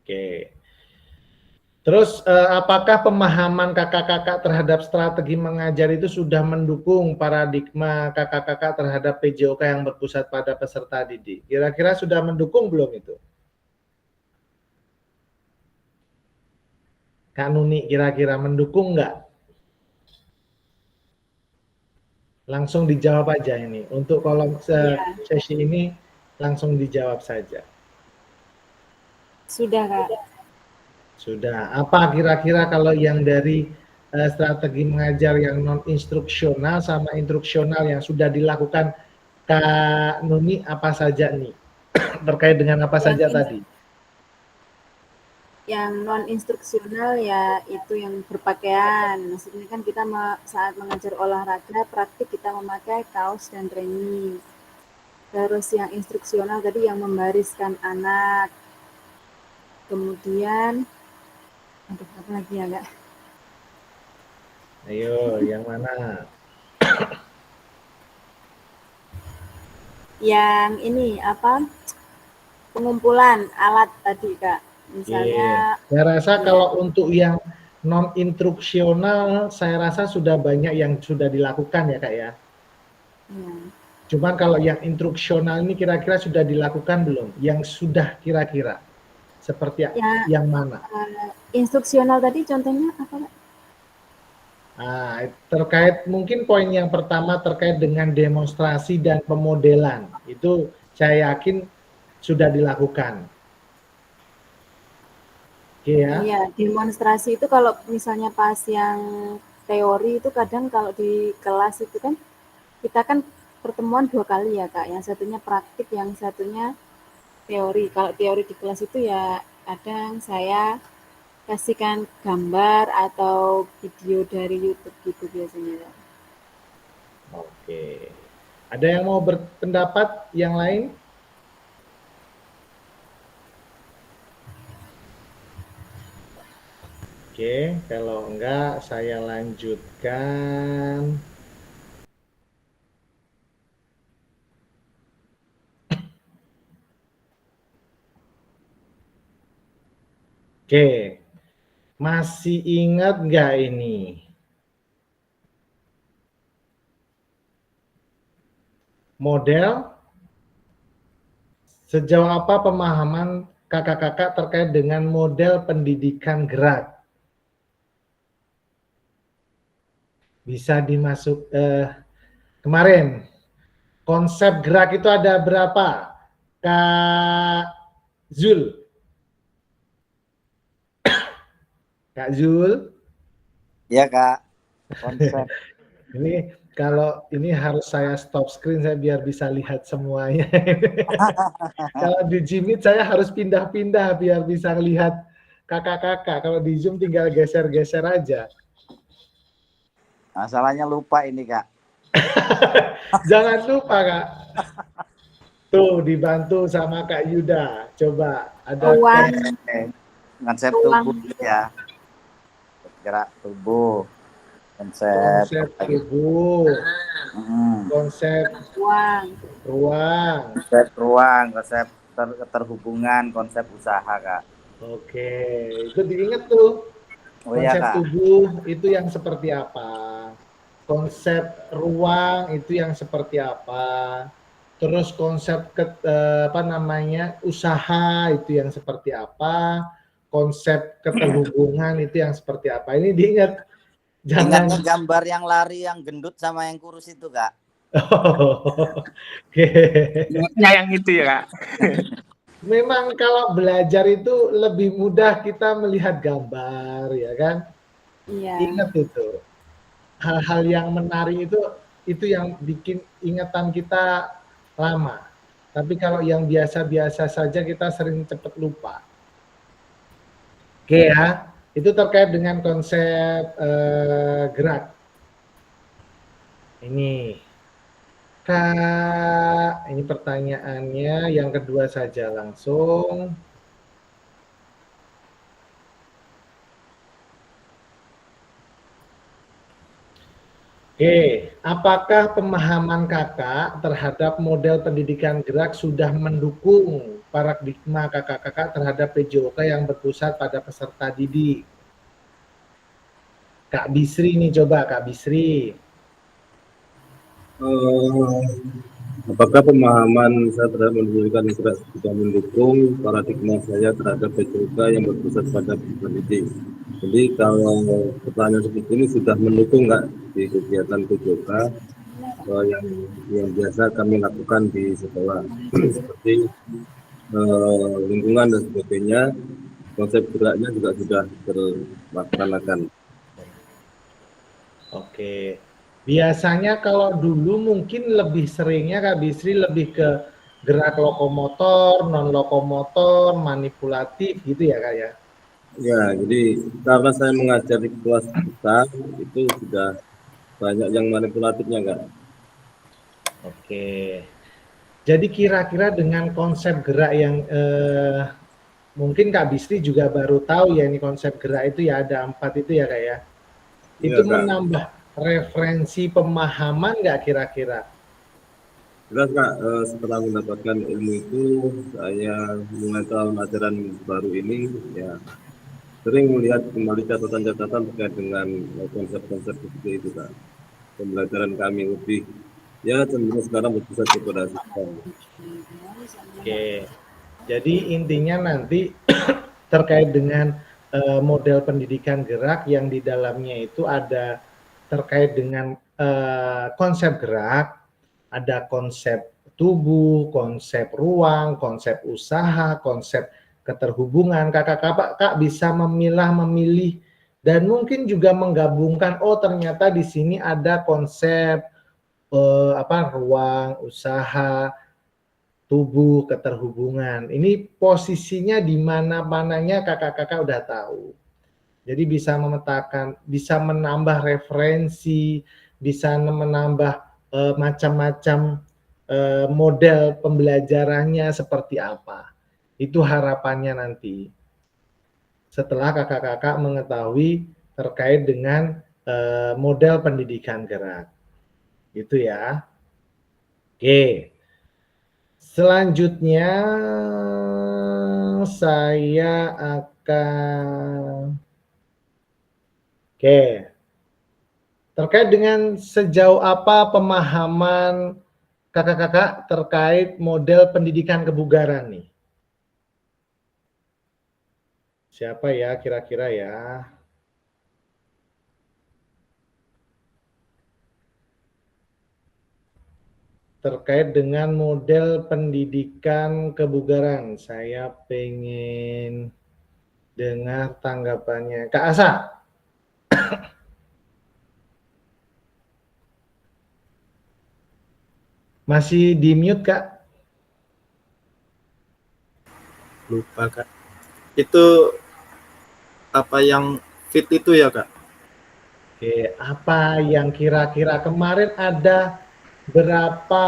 Oke. Terus apakah pemahaman kakak-kakak terhadap strategi mengajar itu sudah mendukung paradigma kakak-kakak terhadap PJOK yang berpusat pada peserta didik? Kira-kira sudah mendukung belum itu? Kak Nuni kira-kira mendukung nggak? Langsung dijawab aja ini. Untuk kolom sesi ini langsung dijawab saja. Sudah, Kak. Sudah. Apa kira-kira kalau yang dari strategi mengajar yang non instruksional sama instruksional yang sudah dilakukan Kak Nuni apa saja nih? Terkait dengan apa saja tadi? Yang non instruksional ya itu yang berpakaian. Maksudnya kan kita saat mengajar olahraga praktik kita memakai kaos dan training. Terus yang instruksional tadi yang membariskan anak. Kemudian aduh apa lagi ya, Kak? Ayo, yang mana? Yang ini apa? Pengumpulan alat tadi, Kak. Misalnya Saya rasa kalau untuk yang non instruksional saya rasa sudah banyak yang sudah dilakukan ya Kak ya. Cuman kalau yang instruksional ini kira-kira sudah dilakukan belum? Yang sudah kira-kira seperti yang mana? Instruksional tadi contohnya apa, Kak? Terkait mungkin poin yang pertama terkait dengan demonstrasi dan pemodelan. Itu saya yakin sudah dilakukan. Iya, demonstrasi itu kalau misalnya pas yang teori itu kadang kalau di kelas itu kan kita kan pertemuan 2 kali ya, Kak. Yang satunya praktik, yang satunya teori. Kalau teori di kelas itu ya kadang saya kasihkan gambar atau video dari YouTube gitu biasanya. Oke. Ada yang mau berpendapat yang lain? Oke, kalau enggak saya lanjutkan. Oke, masih ingat nggak ini? Model? Sejauh apa pemahaman kakak-kakak terkait dengan model pendidikan gerak? Bisa dimasuk kemarin konsep gerak itu ada berapa? Kak Zul. Kak Zul. Ya Kak, konsep. Ini kalau ini harus saya stop screen saya biar bisa lihat semuanya. Kalau di Jimit saya harus pindah-pindah biar bisa lihat kakak-kakak. Kalau di Zoom tinggal geser-geser aja. Masalahnya lupa ini Kak. Jangan lupa Kak. Tuh dibantu sama Kak Yuda. Coba ada Konsep tubuh ya. Gerak tubuh. Konsep tubuh. Konsep ruang. Konsep ruang, konsep keterhubungan, konsep usaha Kak. Oke, itu diingat tuh. Oh, iya, Konsep Kak. tubuh itu yang seperti apa? Konsep ruang itu yang seperti apa? Terus konsep usaha itu yang seperti apa? Konsep keterhubungan itu yang seperti apa? Ini diingat. Jangan Ingatnya gambar yang lari yang gendut sama yang kurus itu Kak. Oke. Yang itu ya Kak. Memang kalau belajar itu lebih mudah kita melihat gambar, ya kan? Iya. Ingat itu. Hal-hal yang menarik itu yang bikin ingatan kita lama. Tapi kalau yang biasa-biasa saja kita sering cepat lupa. Oke ya, itu terkait dengan konsep gerak. Ini. Kak, ini pertanyaannya yang kedua saja langsung. Oke, apakah pemahaman kakak terhadap model pendidikan gerak sudah mendukung paradigma kakak-kakak terhadap PJOK yang berpusat pada peserta didik? Kak Bisri nih, coba Kak Bisri. Apakah pemahaman saya terhadap pendidikan gerak sudah mendukung paradigma saya terhadap PJOK yang berpusat pada pendidik? Jadi kalau pertanyaan seperti ini sudah mendukung nggak di kegiatan PJOK yang biasa kami lakukan di sekolah seperti lingkungan dan sebagainya, konsep geraknya juga sudah terlaksanakan. Oke. Biasanya kalau dulu mungkin lebih seringnya Kak Bisri lebih ke gerak lokomotor, non lokomotor, manipulatif gitu ya Kak ya? Ya, jadi karena saya mengajar di kelas besar itu sudah banyak yang manipulatifnya Kak. Oke. Jadi kira-kira dengan konsep gerak yang mungkin Kak Bisri juga baru tahu ya ini konsep gerak itu ya ada 4 itu ya Kak ya? Itu Kak. menambah referensi pemahaman nggak kira-kira? Jelas Kak, setelah mendapatkan ilmu itu saya mulai tahun ajaran baru ini ya sering melihat kembali catatan-catatan terkait dengan konsep-konsep seperti itu Kak. Pembelajaran kami lebih ya cenderung sekarang berpusat kepada sistem. Oke, jadi intinya nanti terkait dengan model pendidikan gerak yang di dalamnya itu ada terkait dengan konsep gerak, ada konsep tubuh, konsep ruang, konsep usaha, konsep keterhubungan. Kakak-kakak bisa memilih dan mungkin juga menggabungkan. Oh ternyata di sini ada konsep ruang, usaha, tubuh, keterhubungan. Ini posisinya di mana-mananya kakak-kakak udah tahu. Jadi bisa memetakan, bisa menambah referensi, bisa menambah macam-macam model pembelajarannya seperti apa. Itu harapannya nanti. Setelah kakak-kakak mengetahui terkait dengan model pendidikan gerak. Gitu ya. Oke. Selanjutnya saya akan terkait dengan sejauh apa pemahaman kakak-kakak terkait model pendidikan kebugaran nih? Siapa ya kira-kira ya? Terkait dengan model pendidikan kebugaran. Saya pengen dengar tanggapannya. Kak Asa. Masih di mute, Kak? Lupa, Kak. Itu apa yang fit itu ya, Kak? Oke, apa yang kira-kira kemarin ada berapa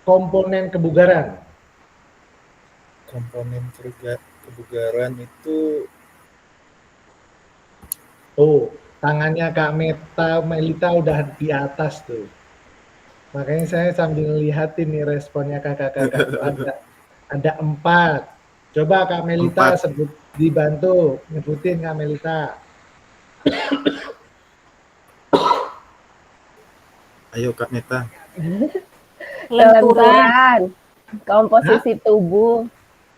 komponen kebugaran? Komponen kebugaran itu Tangannya Kak Melita udah di atas tuh. Makanya saya sambil lihatin nih responnya kakak-kakak. Ada 4. Coba Kak Melita 4. sebut, dibantu nyebutin Kak Melita. Ayo Kak Meta. Kelenturan, komposisi tubuh,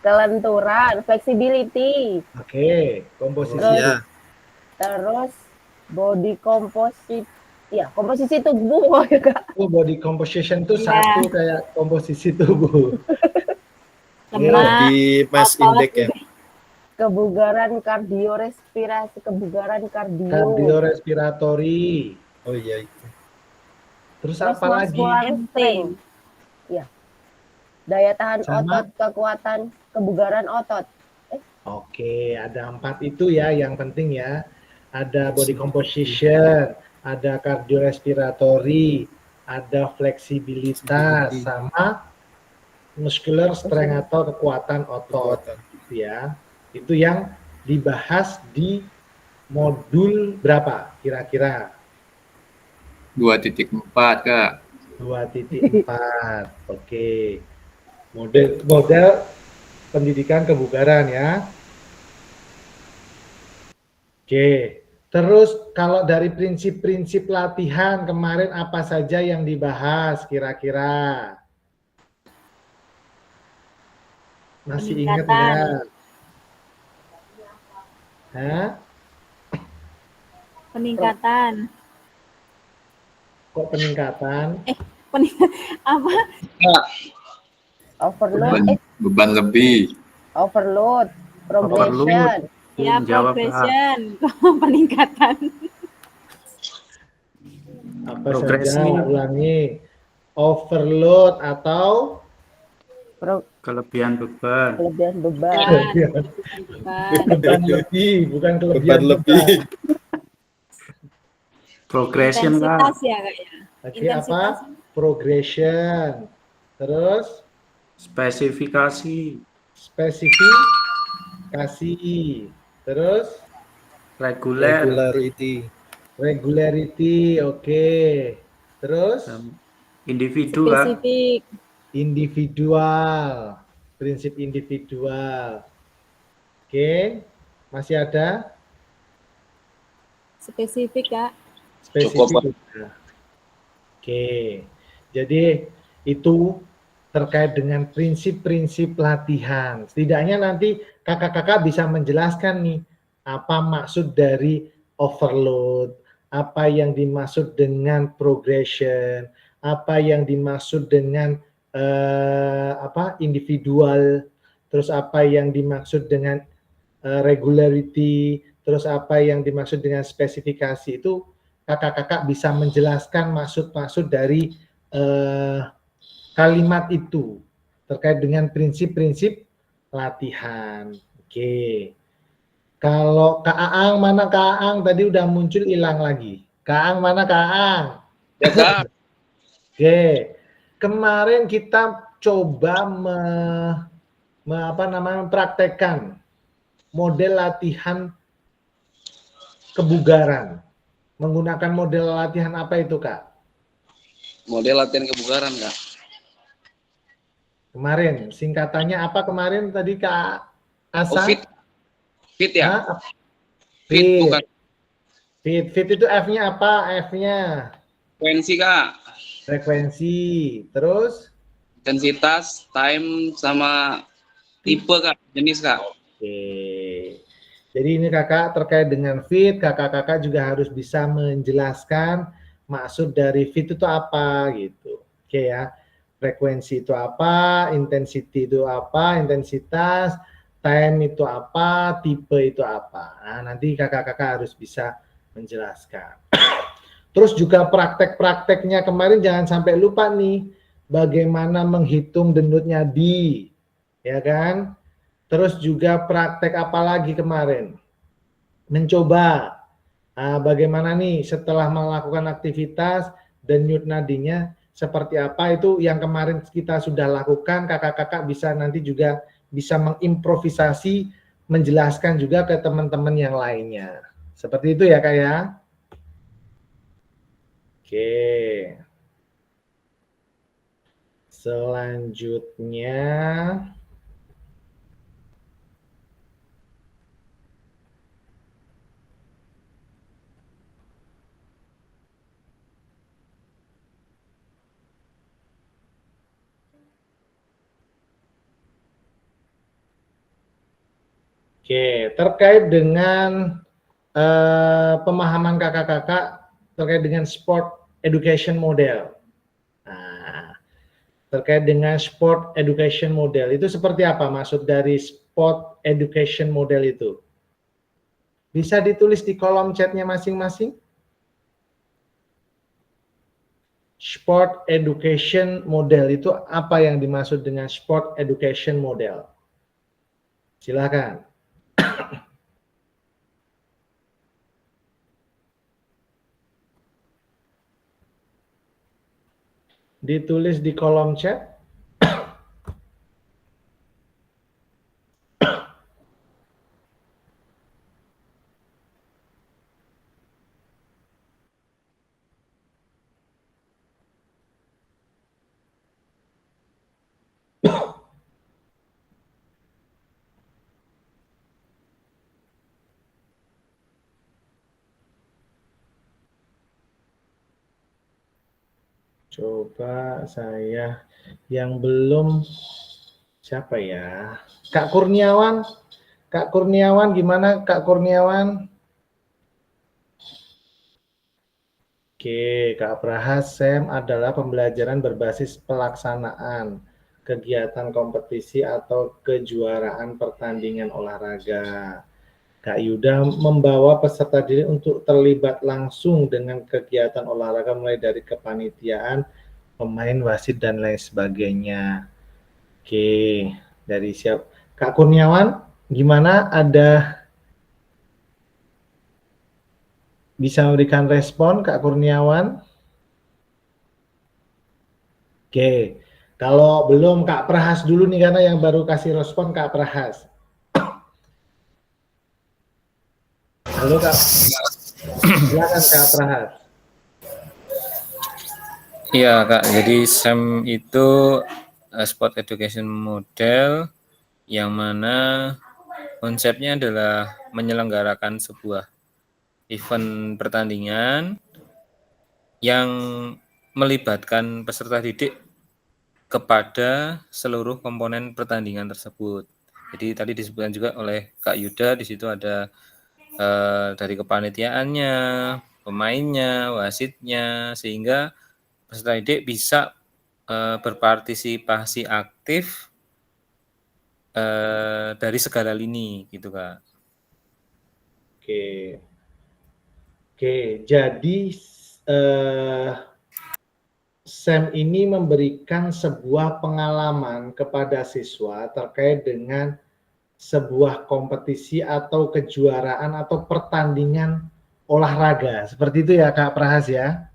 kelenturan, flexibility. Oke, komposisi. Ya. Terus body composite, ya komposisi tubuh ya Kak. Body composition itu satu kayak komposisi tubuh. Di mass index ya. Kebugaran kardiorespirasi, kebugaran kardio. Kardiorespiratori. Oh iya itu. Terus apa lagi? Strength. Ya. Daya tahan otot, kekuatan, kebugaran otot. Oke, ada 4 itu ya yang penting ya. Ada body composition, ada kardiorespiratori, ada fleksibilitas, sama muscular strength atau kekuatan otot. Ya. Itu yang dibahas di modul berapa kira-kira? 2.4, Kak. 2.4. Oke. Model pendidikan kebugaran ya. Oke. Terus kalau dari prinsip-prinsip latihan kemarin apa saja yang dibahas kira-kira? Masih ingat nggak? Hah? Peningkatan. Kok peningkatan? Apa? Overload. Beban lebih. Overload. Progression. Ya, progression. Peningkatan. Apa saja? Ulangi. Overload atau kelebihan beban. Kelebihan beban. Beban lebih, bukan kelebihan beban lebih. Progression, Kak. Intensitas ya, Kak ya. Oke, apa? Progression. Terus? Spesifikasi. Spesifikasi. Terus? Regularity. Regularity, oke. Terus? Individu, Kak. Spesifik. Individual. Prinsip individual. Oke. Masih ada? Spesifik, Kak. Spesifik. Oke. Jadi itu terkait dengan prinsip-prinsip latihan. Setidaknya nanti kakak-kakak bisa menjelaskan nih apa maksud dari overload, apa yang dimaksud dengan progression, apa yang dimaksud dengan individual, terus apa yang dimaksud dengan regularity, terus apa yang dimaksud dengan spesifikasi. Itu kakak-kakak bisa menjelaskan maksud-maksud dari kalimat itu terkait dengan prinsip-prinsip latihan. Oke. Kalau Kak Aang, mana Kak Aang? Tadi udah muncul hilang lagi. Kak Aang, mana Kak Aang? Ya, Kak. Oke. Kemarin kita coba mempraktekkan model latihan kebugaran. Menggunakan model latihan apa itu, Kak? Model latihan kebugaran, Kak. Kemarin, singkatannya apa kemarin tadi Kak Asa? Oh, fit ya? Fit. Bukan. Fit itu F-nya apa? F-nya? Frekuensi, Kak. Frekuensi. Terus? Intensitas, time, sama Tipe Kak, jenis Kak. Oke. Jadi ini kakak terkait dengan fit, kakak-kakak juga harus bisa menjelaskan maksud dari fit itu apa gitu. Oke ya. Frekuensi itu apa, intensity itu apa, intensitas, time itu apa, tipe itu apa. Nah, nanti kakak-kakak harus bisa menjelaskan. Terus juga praktek-prakteknya kemarin jangan sampai lupa nih, bagaimana menghitung denyut nadi, ya kan? Terus juga praktek apa lagi kemarin? Mencoba bagaimana nih setelah melakukan aktivitas denyut nadinya seperti apa, itu yang kemarin kita sudah lakukan. Kakak-kakak bisa nanti juga bisa mengimprovisasi, menjelaskan juga ke teman-teman yang lainnya. Seperti itu ya Kak ya. Oke. Selanjutnya Oke, terkait dengan pemahaman kakak-kakak terkait dengan sport education model. Nah, terkait dengan sport education model itu seperti apa maksud dari sport education model itu? Bisa ditulis di kolom chatnya masing-masing. Sport education model itu apa yang dimaksud dengan sport education model? Silakan. Ditulis di kolom chat. Coba saya yang belum, siapa ya? Kak Kurniawan. Kak Kurniawan gimana Kak Kurniawan? Oke, Kak Prahas, SEM adalah pembelajaran berbasis pelaksanaan kegiatan kompetisi atau kejuaraan pertandingan olahraga. Kak Yuda membawa peserta didik untuk terlibat langsung dengan kegiatan olahraga mulai dari kepanitiaan, pemain, wasit, dan lain sebagainya. Oke, dari siap. Kak Kurniawan, gimana? Ada bisa memberikan respon Kak Kurniawan? Oke, kalau belum Kak Prahas dulu nih karena yang baru kasih respon Kak Prahas. Halo Kak, silakan Kak Prahas. Iya Kak, jadi SEM itu sport education model yang mana konsepnya adalah menyelenggarakan sebuah event pertandingan yang melibatkan peserta didik kepada seluruh komponen pertandingan tersebut. Jadi tadi disebutkan juga oleh Kak Yuda, di situ ada dari kepanitiaannya, pemainnya, wasitnya, sehingga peserta didik bisa berpartisipasi aktif dari segala lini, gitu Kak. Oke, jadi SEM ini memberikan sebuah pengalaman kepada siswa terkait dengan sebuah kompetisi atau kejuaraan atau pertandingan olahraga. Seperti itu ya Kak Prahas ya?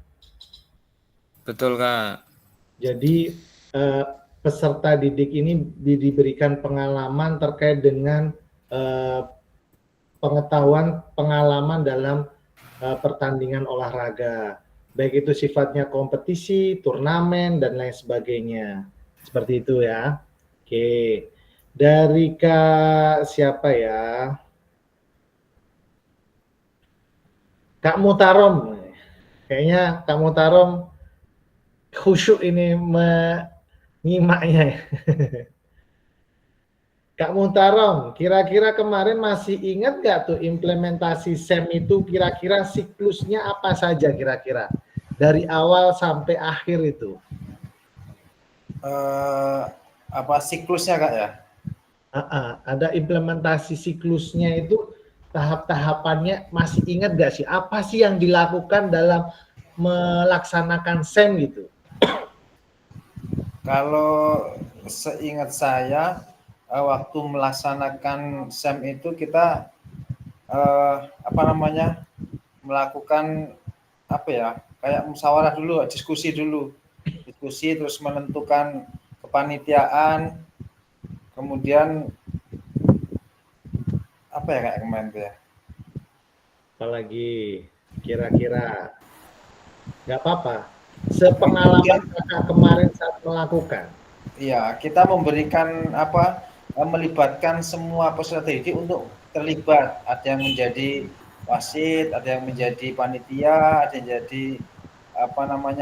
Betul Kak. Jadi peserta didik ini diberikan pengalaman terkait dengan pengalaman dalam pertandingan olahraga. Baik itu sifatnya kompetisi, turnamen, dan lain sebagainya. Seperti itu ya. Oke. Dari Kak siapa ya? Kak Mutarom. Kayaknya Kak Mutarom khusyuk ini menyimaknya. Kak Muhtarom, kira-kira kemarin masih ingat nggak tuh implementasi SEM itu kira-kira siklusnya apa saja kira-kira? Dari awal sampai akhir itu. Apa siklusnya Kak ya? Ada implementasi siklusnya itu tahap-tahapannya masih ingat nggak sih? Apa sih yang dilakukan dalam melaksanakan SEM gitu? Kalau seingat saya waktu melaksanakan SEM itu kita melakukan kayak musyawarah dulu, diskusi terus menentukan kepanitiaan, kemudian kayak kemarin tuh ya. Apalagi kira-kira nggak apa-apa. Sepengalaman kakak kemarin saat melakukan. Iya, kita memberikan melibatkan semua peserta didik untuk terlibat. Ada yang menjadi wasit, ada yang menjadi panitia, ada yang jadi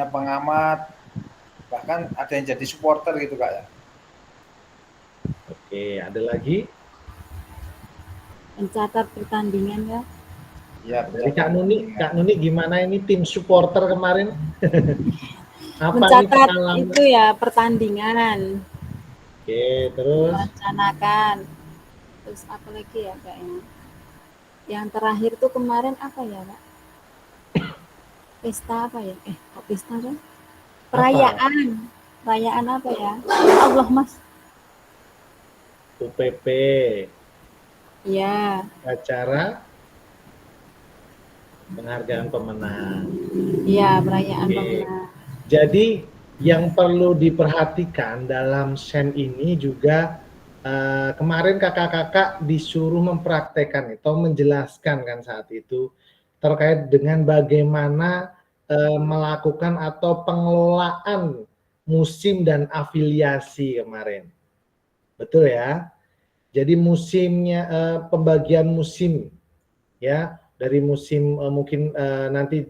pengamat, bahkan ada yang jadi supporter gitu Kak ya. Oke, ada lagi? Mencatat pertandingan ya. Ya, dari Kak Nuni gimana ini tim supporter kemarin? Mencatat itu ya pertandingan. Oke, terus merencanakan. Terus apa lagi ya kayaknya? Yang terakhir tuh kemarin apa ya Kak? Pesta apa ya? Kok pesta kan? Perayaan. Perayaan apa ya? Allah Mas. UPP. Iya. Acara penghargaan pemenang. Iya, perayaan pemenang. Jadi yang perlu diperhatikan dalam SEM ini juga kemarin kakak-kakak disuruh mempraktekkan atau menjelaskan kan saat itu terkait dengan bagaimana melakukan atau pengelolaan musim dan afiliasi kemarin. Betul ya? Jadi musimnya pembagian musim ya, dari musim mungkin nanti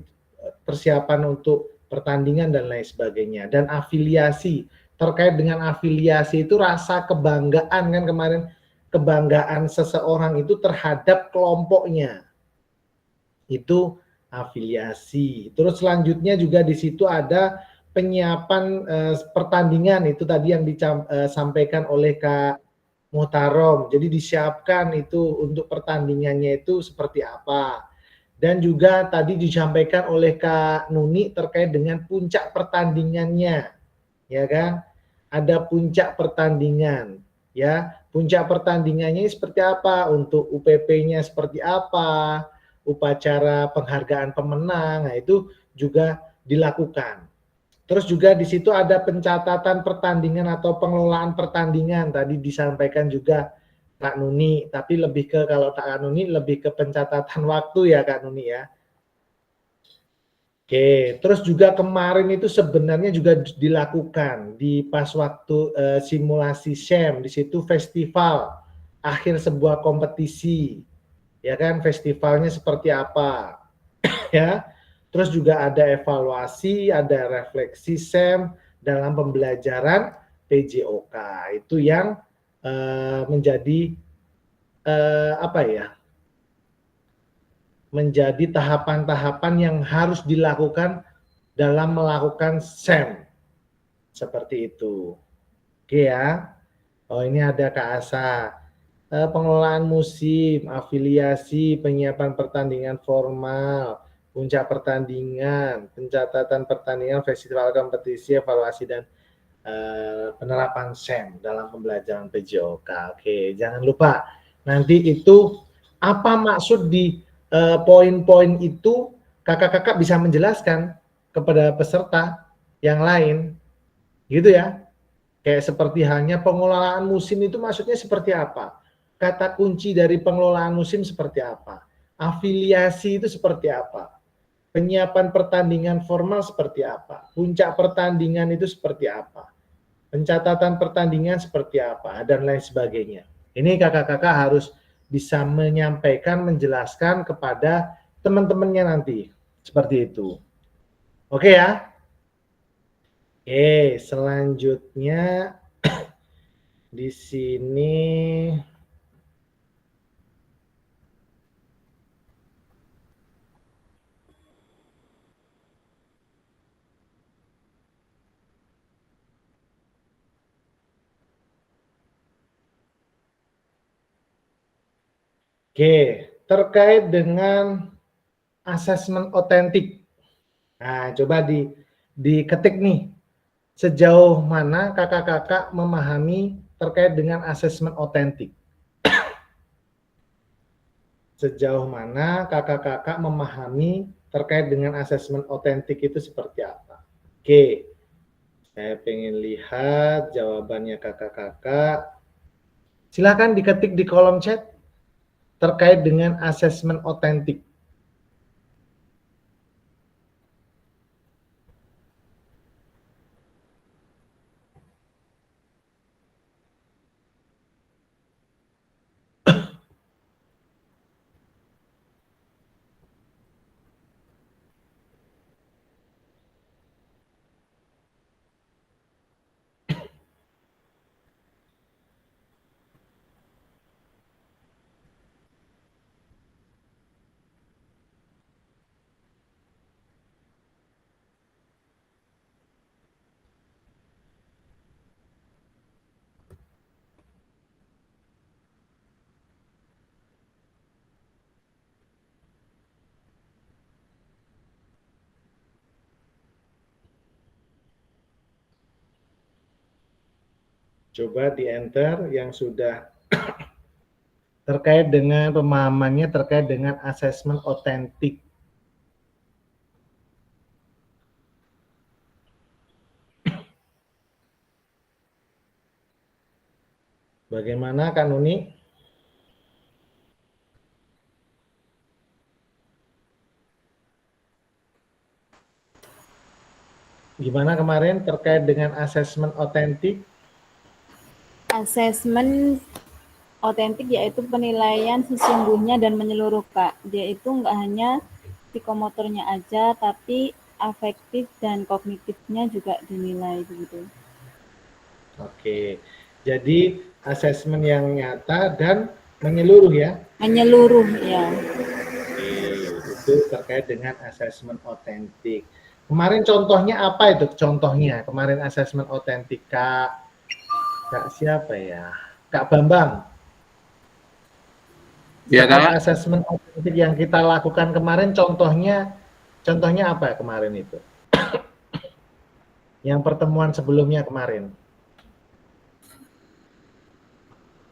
persiapan untuk pertandingan dan lain sebagainya, dan afiliasi. Terkait dengan afiliasi itu rasa kebanggaan kan kemarin, kebanggaan seseorang itu terhadap kelompoknya, itu afiliasi. Terus selanjutnya juga di situ ada penyiapan pertandingan, itu tadi yang disampaikan oleh Kak Muhtarom. Jadi disiapkan itu untuk pertandingannya itu seperti apa. Dan juga tadi disampaikan oleh Kak Nuni terkait dengan puncak pertandingannya, ya kan? Ada puncak pertandingan, ya. Puncak pertandingannya seperti apa? Untuk UPP-nya seperti apa? Upacara penghargaan pemenang, nah itu juga dilakukan. Terus juga di situ ada pencatatan pertandingan atau pengelolaan pertandingan, tadi disampaikan juga Kak Nuni, tapi lebih ke kalau Kak Nuni lebih ke pencatatan waktu ya Kak Nuni ya. Oke, terus juga kemarin itu sebenarnya juga dilakukan di pas waktu simulasi SEM, di situ festival akhir sebuah kompetisi, ya kan, festivalnya seperti apa, ya. Terus juga ada evaluasi, ada refleksi SEM dalam pembelajaran PJOK, itu yang menjadi menjadi tahapan-tahapan yang harus dilakukan dalam melakukan SEM seperti itu. Oke ya. Oh, ini ada Kak Asa. Pengelolaan musim, afiliasi, penyiapan pertandingan formal, puncak pertandingan, pencatatan pertandingan, festival kompetisi, evaluasi dan penerapan SEM dalam pembelajaran PJOK. Oke, jangan lupa nanti itu apa maksud di poin-poin itu, kakak-kakak bisa menjelaskan kepada peserta yang lain, gitu ya. Kayak seperti halnya pengelolaan musim itu maksudnya seperti apa? Kata kunci dari pengelolaan musim seperti apa? Afiliasi itu seperti apa? Penyiapan pertandingan formal seperti apa? Puncak pertandingan itu seperti apa? Pencatatan pertandingan seperti apa, dan lain sebagainya. Ini kakak-kakak harus bisa menyampaikan, menjelaskan kepada teman-temannya nanti. Seperti itu. Oke ya? Oke, selanjutnya Di sini terkait dengan asesmen otentik. Nah, coba diketik nih, sejauh mana kakak-kakak memahami terkait dengan asesmen otentik? Sejauh mana kakak-kakak memahami terkait dengan asesmen otentik itu seperti apa? Oke, saya pengen lihat jawabannya kakak-kakak. Silakan diketik di kolom chat terkait dengan asesmen otentik. Coba di-enter yang sudah terkait dengan pemahamannya terkait dengan asesmen otentik. Bagaimana Kak Nuni? Gimana kemarin terkait dengan asesmen otentik? Asesmen otentik yaitu penilaian sesungguhnya dan menyeluruh, Kak. Dia itu nggak hanya psikomotornya aja, tapi afektif dan kognitifnya juga dinilai begitu. Oke, jadi asesmen yang nyata dan menyeluruh ya? Menyeluruh, ya. Oke, itu terkait dengan asesmen otentik. Kemarin contohnya apa itu contohnya? Kemarin asesmen otentik Kak siapa ya? Kak Bambang. Ya, Kak. Asesmen otentik yang kita lakukan kemarin contohnya apa kemarin itu? Yang pertemuan sebelumnya kemarin.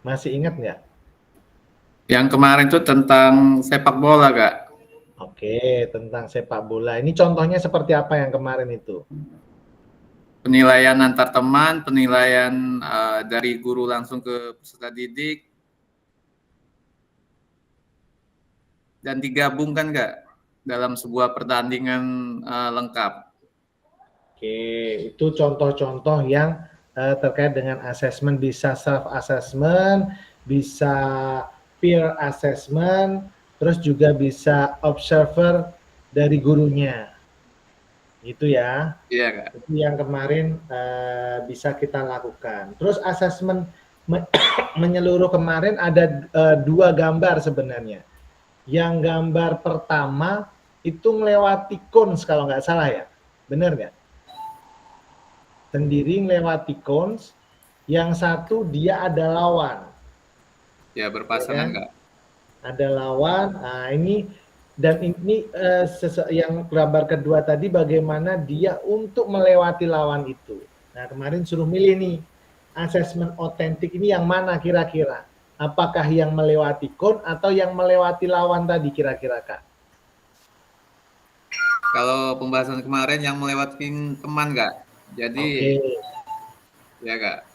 Masih ingat nggak? Yang kemarin itu tentang sepak bola, Kak. Oke, tentang sepak bola. Ini contohnya seperti apa yang kemarin itu? Penilaian antar teman, penilaian dari guru langsung ke peserta didik, dan digabungkan Kak dalam sebuah pertandingan lengkap. Oke, itu contoh-contoh yang terkait dengan asesmen, bisa self assessment, bisa peer assessment, terus juga bisa observer dari gurunya. Gitu ya. Iya Kak. Itu yang kemarin bisa kita lakukan. Terus asesmen menyeluruh kemarin ada 2 gambar sebenarnya. Yang gambar pertama itu melewati cons kalau nggak salah ya, benar nggak? Sendiri melewati cons, yang satu dia ada lawan. Ya berpasangan ya, Kak. Ada lawan, nah ini dan ini yang gambar kedua tadi bagaimana dia untuk melewati lawan itu. Nah kemarin suruh milih nih, asesmen otentik ini yang mana kira-kira? Apakah yang melewati kon atau yang melewati lawan tadi kira-kira Kak? Kalau pembahasan kemarin yang melewati teman Kak. Jadi ya Kak.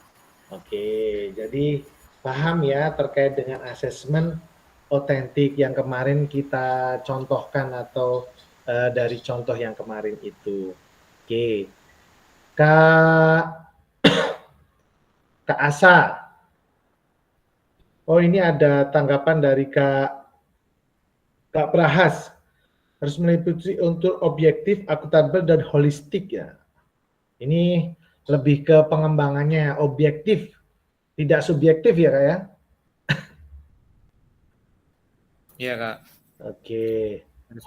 Oke, jadi paham ya terkait dengan asesmen otentik yang kemarin kita contohkan atau dari contoh yang kemarin itu. Oke. Kak Asa. Oh ini ada tanggapan dari Kak Prahas. Harus meliputi untuk objektif, akuntabel, dan holistik ya. Ini lebih ke pengembangannya objektif. Tidak subjektif ya Kak ya? Iya Kak. Oke.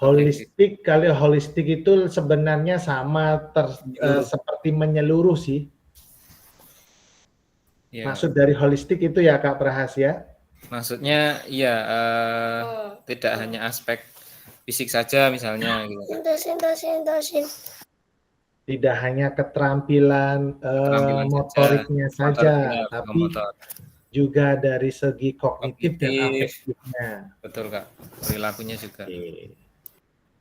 Holistik, kalau holistik itu sebenarnya sama seperti menyeluruh sih. Ya. Maksud dari holistik itu ya Kak Prahas ya? Maksudnya iya tidak hanya aspek fisik saja misalnya gitu. Tidak hanya keterampilan motoriknya saja, tapi juga dari segi kognitif dan afektifnya. Betul Kak, perilakunya juga.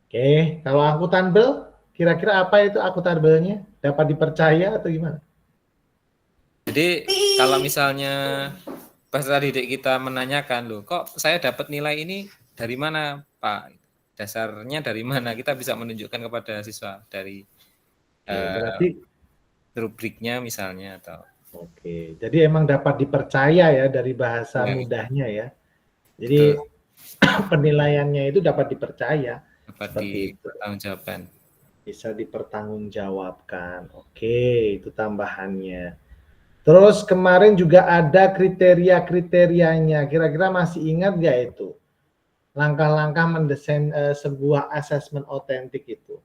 Oke, kalau akuntabel, kira-kira apa itu akuntabelnya? Dapat dipercaya atau gimana? Jadi kalau misalnya peserta didik kita menanyakan, loh kok saya dapat nilai ini dari mana Pak? Dasarnya dari mana? Kita bisa menunjukkan kepada siswa dari berarti rubriknya misalnya atau. Oke, jadi emang dapat dipercaya ya dari bahasa mudahnya ya. Jadi penilaiannya itu dapat dipercaya. Dapat dipertanggungjawabkan. Bisa dipertanggungjawabkan. Oke, itu tambahannya. Terus kemarin juga ada kriteria-kriterianya. Kira-kira masih ingat nggak itu? Langkah-langkah mendesain sebuah asesmen otentik itu.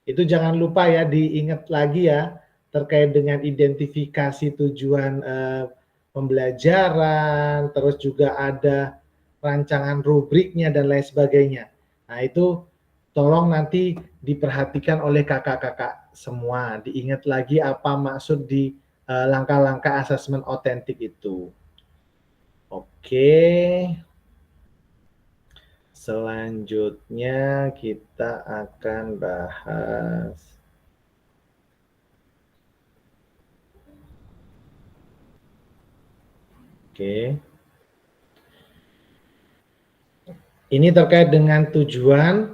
Itu jangan lupa ya, diingat lagi ya, terkait dengan identifikasi tujuan pembelajaran, terus juga ada rancangan rubriknya dan lain sebagainya. Nah itu tolong nanti diperhatikan oleh kakak-kakak semua, diingat lagi apa maksud di langkah-langkah asesmen otentik itu. Oke. Selanjutnya kita akan bahas ini terkait dengan tujuan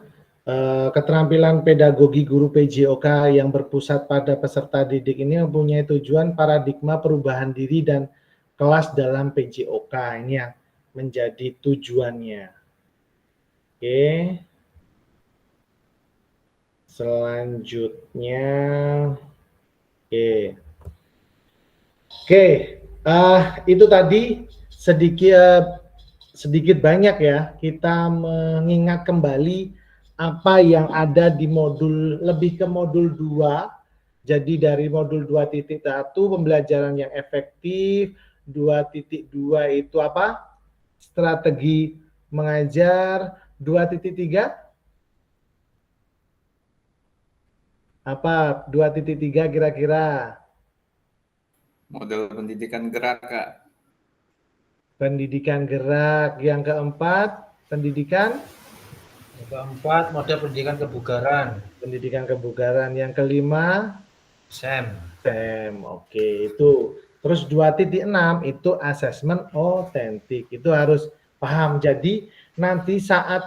keterampilan pedagogi guru PJOK yang berpusat pada peserta didik ini mempunyai tujuan paradigma perubahan diri dan kelas dalam PJOK. Ini yang menjadi tujuannya. Oke. Selanjutnya, itu tadi sedikit banyak ya kita mengingat kembali apa yang ada di modul, lebih ke modul 2. Jadi dari modul 2.1 pembelajaran yang efektif, 2.2 itu apa? Strategi mengajar, 2.3 apa? 2.3 kira-kira? Model pendidikan gerak, Kak. Pendidikan gerak. Yang keempat, pendidikan? Yang keempat, model pendidikan kebugaran. Pendidikan kebugaran. Yang kelima? SEM. SEM, oke. Itu. Terus 2.6 itu asesmen otentik. Itu harus paham. Jadi nanti saat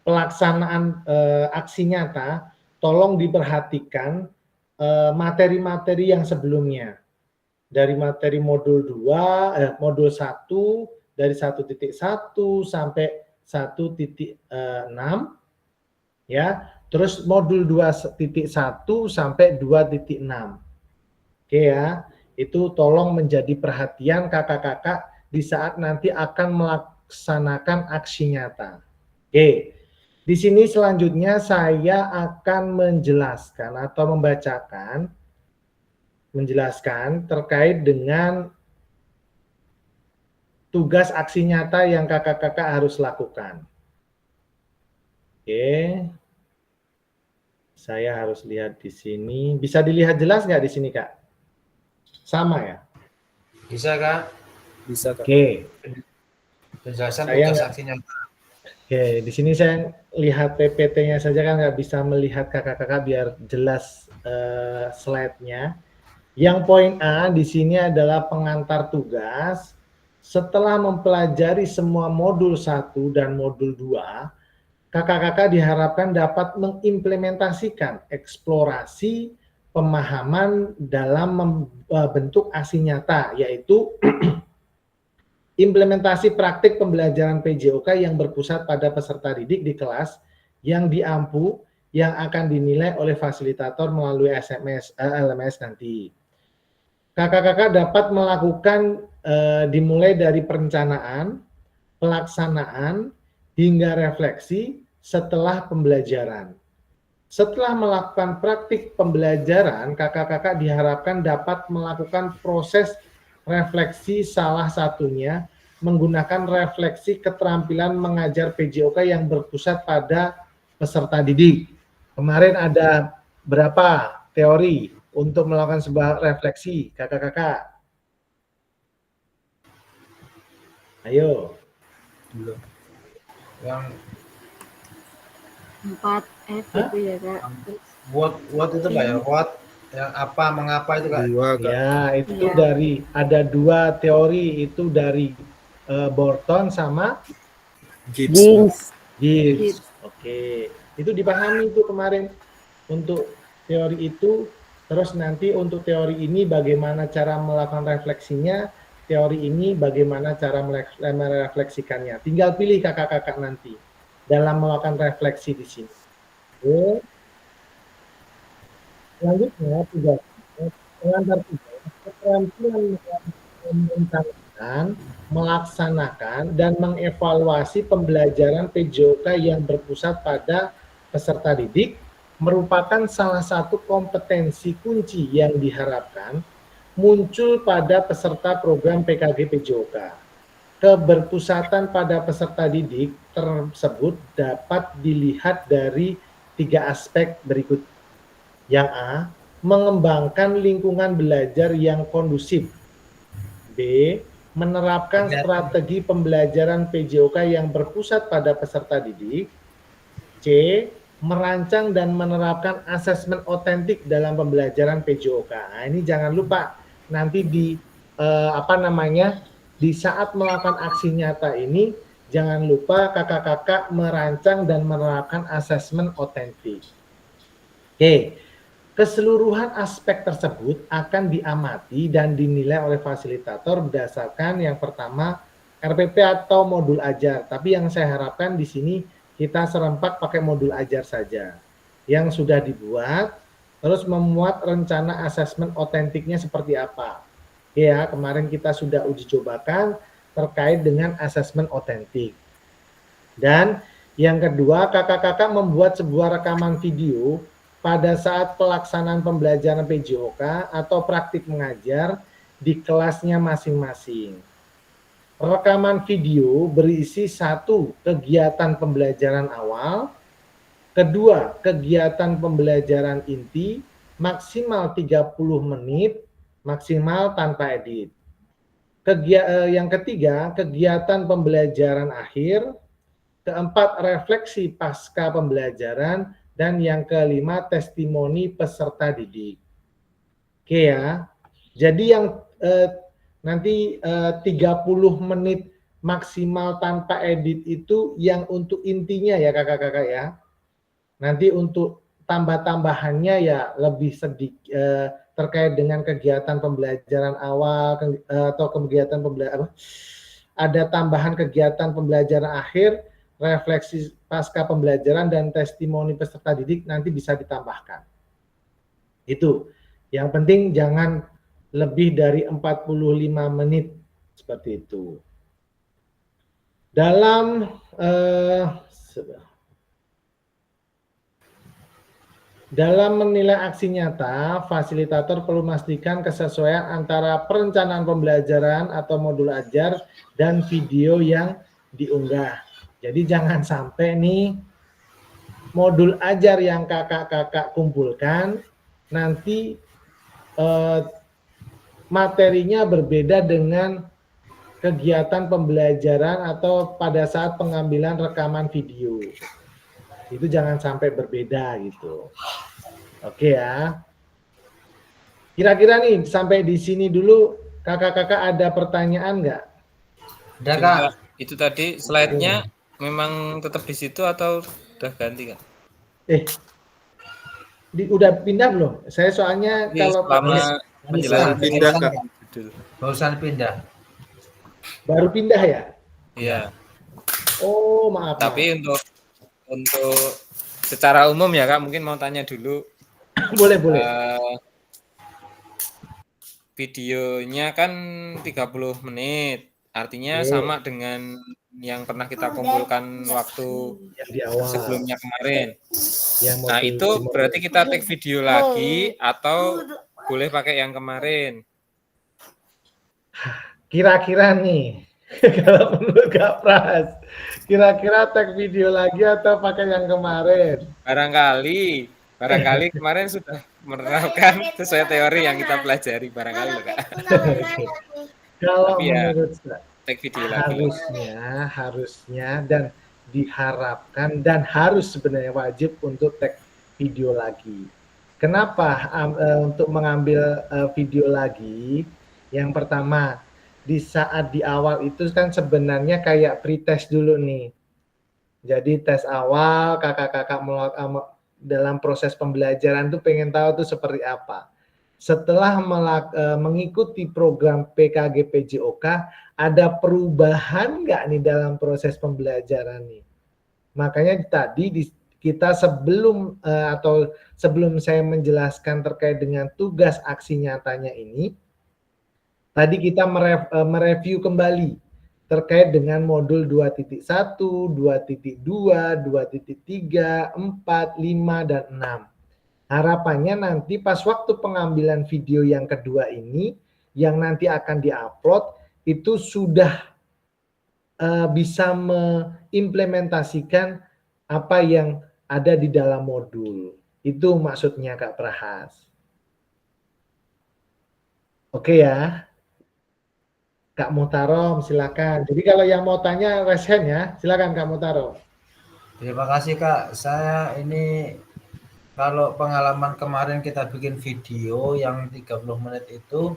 pelaksanaan aksi nyata, tolong diperhatikan materi-materi yang sebelumnya. Dari materi modul 2, modul 1, dari 1.1 sampai 1.6, ya. Terus modul 2.1 sampai 2.6. Oke ya, itu tolong menjadi perhatian kakak-kakak di saat nanti akan melaksanakan aksi nyata. Oke. Di sini selanjutnya saya akan menjelaskan atau menjelaskan terkait dengan tugas aksi nyata yang kakak-kakak harus lakukan. Oke. Saya harus lihat di sini. Bisa dilihat jelas nggak di sini, Kak? Sama ya? Bisa, Kak? Bisa, Kak. Oke. Penjelasan tugas aksi nyata. Oke, di sini saya lihat PPT-nya saja kan nggak bisa melihat kakak-kakak biar jelas slide-nya. Yang poin A di sini adalah pengantar tugas. Setelah mempelajari semua modul 1 dan modul 2, kakak-kakak diharapkan dapat mengimplementasikan eksplorasi pemahaman dalam membentuk aksi nyata, yaitu implementasi praktik pembelajaran PJOK yang berpusat pada peserta didik di kelas yang diampu yang akan dinilai oleh fasilitator melalui LMS nanti. Kakak-kakak dapat melakukan dimulai dari perencanaan, pelaksanaan, hingga refleksi setelah pembelajaran. Setelah melakukan praktik pembelajaran, kakak-kakak diharapkan dapat melakukan proses refleksi, salah satunya menggunakan refleksi keterampilan mengajar PJOK yang berpusat pada peserta didik. Kemarin ada berapa teori untuk melakukan sebuah refleksi, kakak-kakak? Ayo. Yang 4F itu ya Kak. what itu Kak ya? What, yang apa, mengapa itu Kak? Ya, itu dari ada 2 teori, itu dari Borton sama Gibbs. Oke, itu dipahami itu kemarin untuk teori itu. Terus nanti untuk teori ini bagaimana cara melakukan refleksinya, teori ini bagaimana cara merefleksikannya. Tinggal pilih kakak-kakak nanti dalam melakukan refleksi di sini. Oke. Selanjutnya, pengantar 3, keterampilan merencanakan, melaksanakan, dan mengevaluasi pembelajaran PJOK yang berpusat pada peserta didik merupakan salah satu kompetensi kunci yang diharapkan muncul pada peserta program PKG PJOK. Keberpusatan pada peserta didik tersebut dapat dilihat dari 3 aspek berikut. Yang A, mengembangkan lingkungan belajar yang kondusif. B, menerapkan strategi pembelajaran PJOK yang berpusat pada peserta didik. C, merancang dan menerapkan asesmen otentik dalam pembelajaran PJOK. Nah, ini jangan lupa nanti di di saat melakukan aksi nyata ini jangan lupa kakak-kakak merancang dan menerapkan asesmen otentik. Oke, keseluruhan aspek tersebut akan diamati dan dinilai oleh fasilitator berdasarkan yang pertama RPP atau modul ajar. Tapi yang saya harapkan di sini kita serempak pakai modul ajar saja yang sudah dibuat, terus memuat rencana asesmen otentiknya seperti apa. Ya, kemarin kita sudah uji cobakan terkait dengan asesmen otentik. Dan yang kedua, kakak-kakak membuat sebuah rekaman video pada saat pelaksanaan pembelajaran PJOK atau praktik mengajar di kelasnya masing-masing. Rekaman video berisi 1, kegiatan pembelajaran awal, 2, kegiatan pembelajaran inti, maksimal 30 menit, maksimal tanpa edit. Yang ketiga, kegiatan pembelajaran akhir, keempat, refleksi pasca pembelajaran, dan yang kelima, testimoni peserta didik. Oke ya, jadi yang nanti 30 menit maksimal tanpa edit itu yang untuk intinya ya kakak-kakak ya. Nanti untuk tambah-tambahannya ya lebih sedikit terkait dengan kegiatan pembelajaran awal atau kegiatan pembelajaran ada tambahan kegiatan pembelajaran akhir, refleksi pasca pembelajaran, dan testimoni peserta didik nanti bisa ditambahkan. Itu. Yang penting jangan lebih dari 45 menit seperti itu. Dalam menilai aksi nyata, fasilitator perlu memastikan kesesuaian antara perencanaan pembelajaran atau modul ajar dan video yang diunggah. Jadi jangan sampai nih modul ajar yang kakak-kakak kumpulkan nanti materinya berbeda dengan kegiatan pembelajaran atau pada saat pengambilan rekaman video. Itu jangan sampai berbeda gitu. Oke ya. Kira-kira nih sampai di sini dulu kakak-kakak ada pertanyaan nggak? Ada Kak. Itu tadi slide-nya memang tetap di situ atau udah ganti Kak? Udah pindah belum? Saya soalnya kalau penjelasan pindah Kak. Barusan pindah. Baru pindah ya? Iya. Oh maaf. Tapi untuk secara umum ya Kak, mungkin mau tanya dulu. Boleh. videonya kan 30 menit. Artinya Oke. sama dengan yang pernah kita kumpulkan waktu Yang di awal. sebelumnya kemarin. Yang Nah, modul, itu di modul. berarti kita take video lagi atau boleh pakai yang kemarin? Kira-kira nih, kalau menurut Kak Pras, kira-kira tag video lagi atau pakai yang kemarin? Barangkali kemarin sudah menerapkan sesuai teori yang kita pelajari barangkali loh, Kak. Kalau Tapi ya, menurut take video lagi. harusnya dan diharapkan dan harus sebenarnya wajib untuk tag video lagi. Kenapa untuk mengambil video lagi? Yang pertama, di saat di awal itu kan sebenarnya kayak pretest dulu nih. Jadi tes awal kakak-kakak dalam proses pembelajaran tuh pengen tahu tuh seperti apa. Setelah mengikuti program PKG PJOK, ada perubahan nggak nih dalam proses pembelajaran nih? Makanya tadi kita sebelum saya menjelaskan terkait dengan tugas aksi nyatanya ini, tadi kita mereview kembali terkait dengan modul 2.1, 2.2, 2.3, 4, 5, dan 6. Harapannya nanti pas waktu pengambilan video yang kedua ini, yang nanti akan diupload, itu sudah bisa mengimplementasikan apa yang ada di dalam modul. Itu maksudnya Kak Prahas. Oke ya. Kak Mutarom, silakan. Jadi kalau yang mau tanya raise hand ya, silakan Kak Mutarom. Terima kasih Kak. Saya ini kalau pengalaman kemarin kita bikin video yang 30 menit itu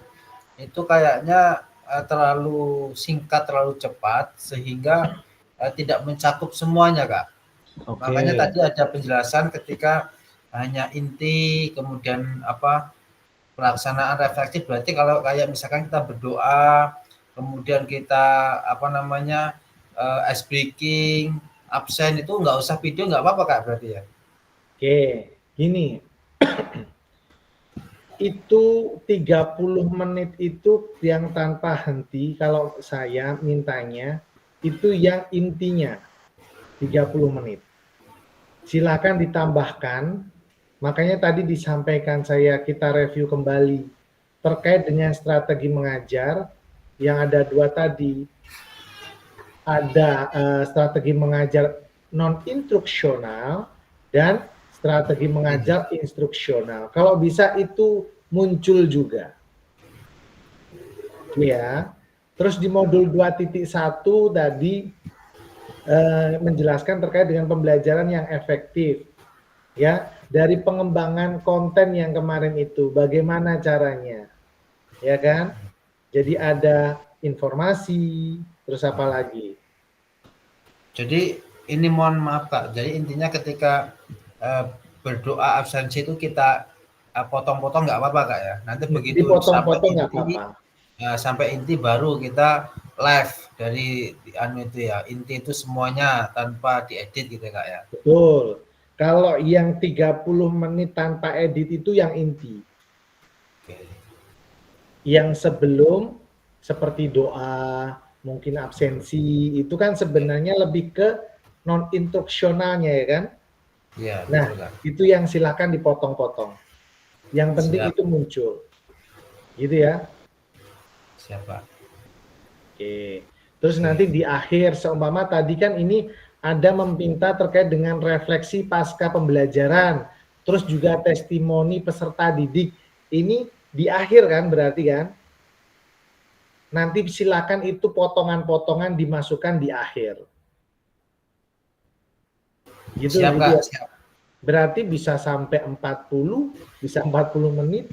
kayaknya terlalu singkat, terlalu cepat sehingga tidak mencakup semuanya Kak. Oke. Makanya tadi ada penjelasan ketika hanya inti, kemudian pelaksanaan refleksif. Berarti kalau kayak misalkan kita berdoa, kemudian kita ice breaking, absen itu nggak usah video, nggak apa-apa Kak berarti ya? Oke, gini. Itu 30 menit itu yang tanpa henti, kalau saya mintanya, itu yang intinya 30 menit. Silakan ditambahkan, makanya tadi disampaikan kita review kembali terkait dengan strategi mengajar yang ada 2 tadi. Ada strategi mengajar non-instruksional dan strategi mengajar instruksional. Kalau bisa itu muncul juga. Ya. Terus di modul 2.1 tadi menjelaskan terkait dengan pembelajaran yang efektif. Ya, dari pengembangan konten yang kemarin itu bagaimana caranya? Ya kan? Jadi ada informasi, terus apa lagi? Jadi ini mohon maaf Kak. Jadi intinya ketika berdoa absensi itu kita potong-potong nggak apa-apa Kak ya. Nanti begitu sampai inti baru kita live dari inti itu semuanya tanpa diedit gitu Kak ya. Betul. Kalau yang 30 menit tanpa edit itu yang inti. Oke. Yang sebelum seperti doa, mungkin absensi, itu kan sebenarnya lebih ke non-instruksionalnya ya kan? Iya. Nah, betul, Kak. itu yang silakan dipotong-potong. Yang penting Siap. itu muncul. Gitu ya. Siapa? Oke. Terus nanti di akhir seumpama tadi kan ini ada meminta terkait dengan refleksi pasca pembelajaran, terus juga testimoni peserta didik. Ini di akhir kan berarti kan? Nanti silakan itu potongan-potongan dimasukkan di akhir. Gitu, Siap, gitu Kak. ya. Siap. Berarti bisa sampai 40, bisa 40 menit,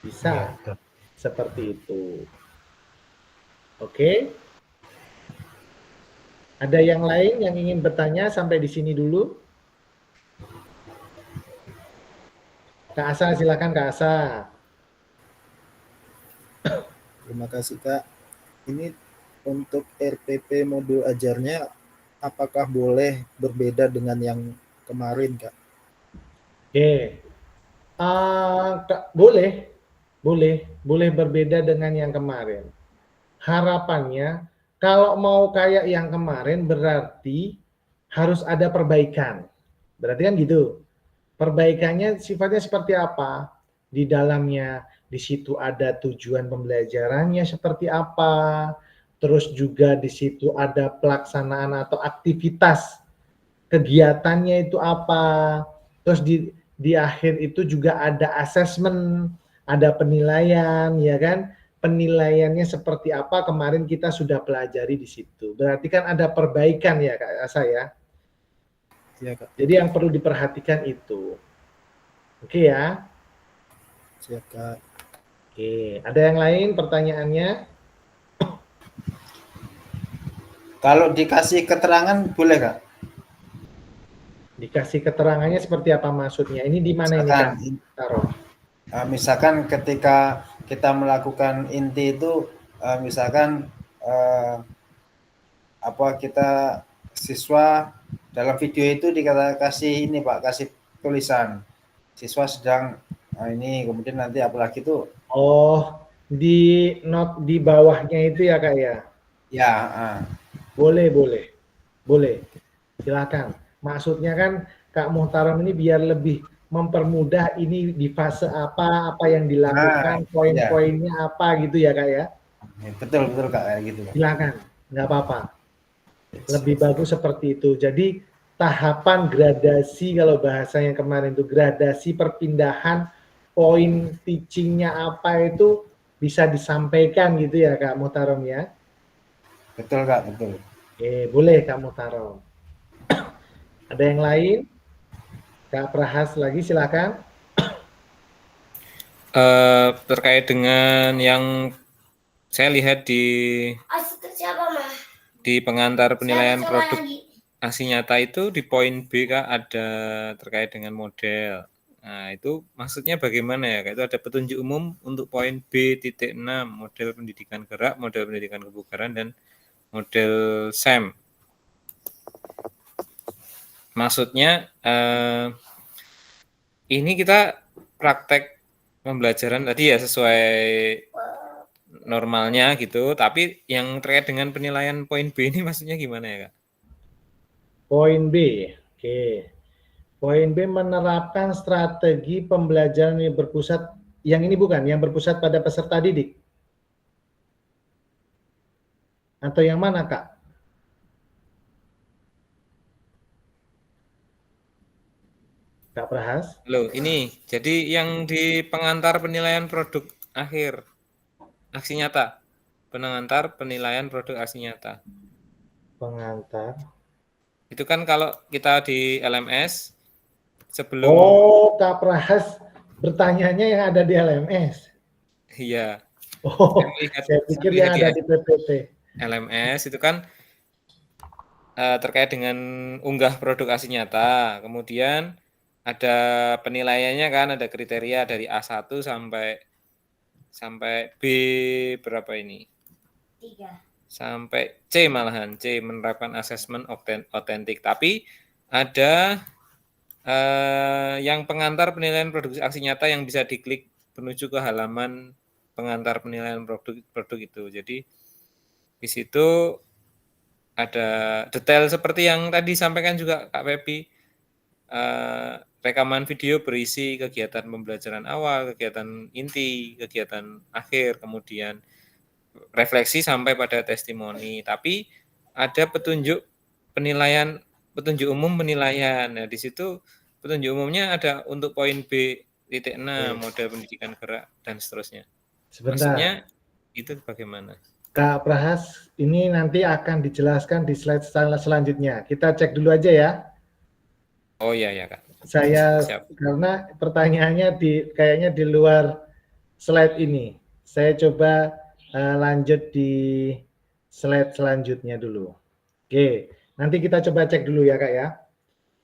bisa Ya, seperti itu. Oke. Ada yang lain yang ingin bertanya sampai di sini dulu? Kak Asa, silakan Kak Asa. Terima kasih Kak. Ini untuk RPP modul ajarnya apakah boleh berbeda dengan yang kemarin Kak? Oke. Boleh. boleh berbeda dengan yang kemarin. Harapannya kalau mau kayak yang kemarin berarti harus ada perbaikan. Berarti kan gitu. Perbaikannya sifatnya seperti apa? Di dalamnya, di situ ada tujuan pembelajarannya seperti apa, terus juga di situ ada pelaksanaan atau aktivitas kegiatannya itu apa, terus di akhir itu juga ada asesmen, ada penilaian, ya kan? Penilaiannya seperti apa kemarin kita sudah pelajari di situ. Berarti kan ada perbaikan ya Kak Asa ya. Iya, Kak. Jadi yang perlu diperhatikan itu. Oke ya. Siap, Kak. Oke, ada yang lain pertanyaannya? Kalau dikasih keterangan boleh, Kak? Dikasih keterangannya seperti apa maksudnya? Ini di mana ini Kak? Taruh. Misalkan ketika kita melakukan inti itu, misalkan kita siswa dalam video itu dikasih ini Pak, kasih tulisan siswa sedang ini, kemudian nanti apalagi itu. Oh, di not di bawahnya itu ya Kak ya? Ya. Boleh. Silakan. Maksudnya kan Kak Muhtaram ini biar lebih mempermudah ini di fase apa yang dilakukan, poin-poinnya apa gitu ya Kak ya? Betul Kak, kayak gitu. Silakan, nggak apa-apa. Lebih bagus seperti itu. Jadi tahapan gradasi, kalau bahasanya kemarin itu gradasi perpindahan poin teachingnya apa itu bisa disampaikan gitu ya Kak Muhtaram ya? Betul Kak, betul. Oke, boleh Kak Muhtaram. Ada yang lain? Kak Prahas lagi silakan. Terkait dengan yang saya lihat di pengantar penilaian produk aksi nyata itu di poin B Kak ada terkait dengan model. Nah itu maksudnya bagaimana ya Kak? Itu ada petunjuk umum untuk poin B.6 model pendidikan gerak, model pendidikan kebugaran dan model SEM. Maksudnya ini kita praktek pembelajaran tadi ya sesuai normalnya gitu, tapi yang terkait dengan penilaian poin B ini maksudnya gimana ya Kak? Poin B, oke. Poin B menerapkan strategi pembelajaran yang berpusat, yang ini bukan, yang berpusat pada peserta didik. Atau yang mana Kak? Kak Prahas? Loh, ini jadi yang di pengantar penilaian produk akhir aksi nyata. Pengantar penilaian produk aksi nyata. Pengantar. Itu kan kalau kita di LMS sebelum. Oh, Kak Prahas bertanyanya yang ada di LMS. Iya. Oh, saya pikir yang ada di PPT. LMS itu kan terkait dengan unggah produk aksi nyata. Kemudian ada penilaiannya kan, ada kriteria dari A1 sampai B berapa ini? 3. Sampai C malahan, C menerapkan asesmen otentik. Tapi ada yang pengantar penilaian produk aksi nyata yang bisa diklik menuju ke halaman pengantar penilaian produk itu. Jadi di situ ada detail seperti yang tadi sampaikan juga Kak Pepi. Rekaman video berisi kegiatan pembelajaran awal, kegiatan inti, kegiatan akhir, kemudian refleksi sampai pada testimoni. Tapi ada petunjuk penilaian, petunjuk umum penilaian. Nah, di situ petunjuk umumnya ada untuk poin B.6 model pendidikan gerak dan seterusnya. Sebentar. Maksudnya itu bagaimana? Kak Prahas, ini nanti akan dijelaskan di slide selanjutnya. Kita cek dulu aja ya. Oh iya ya Kak. Saya karena pertanyaannya kayaknya di luar slide ini. Saya coba lanjut di slide selanjutnya dulu. Oke, nanti kita coba cek dulu ya Kak ya.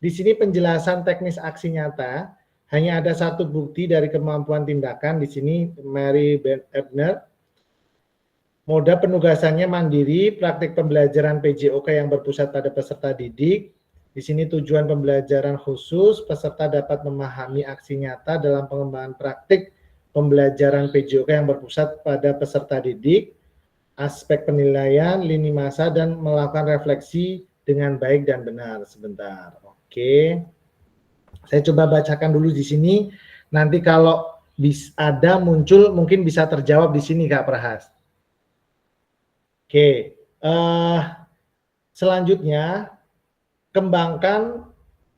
Di sini penjelasan teknis aksi nyata hanya ada satu bukti dari kemampuan tindakan. Di sini Mary Ebner. Moda penugasannya mandiri, praktik pembelajaran PJOK yang berpusat pada peserta didik. Di sini tujuan pembelajaran khusus, peserta dapat memahami aksi nyata dalam pengembangan praktik pembelajaran PJOK yang berpusat pada peserta didik, aspek penilaian, lini masa, dan melakukan refleksi dengan baik dan benar. Sebentar, oke. Saya coba bacakan dulu di sini. Nanti kalau ada muncul mungkin bisa terjawab di sini, Kak Prahas. Oke. Selanjutnya, kembangkan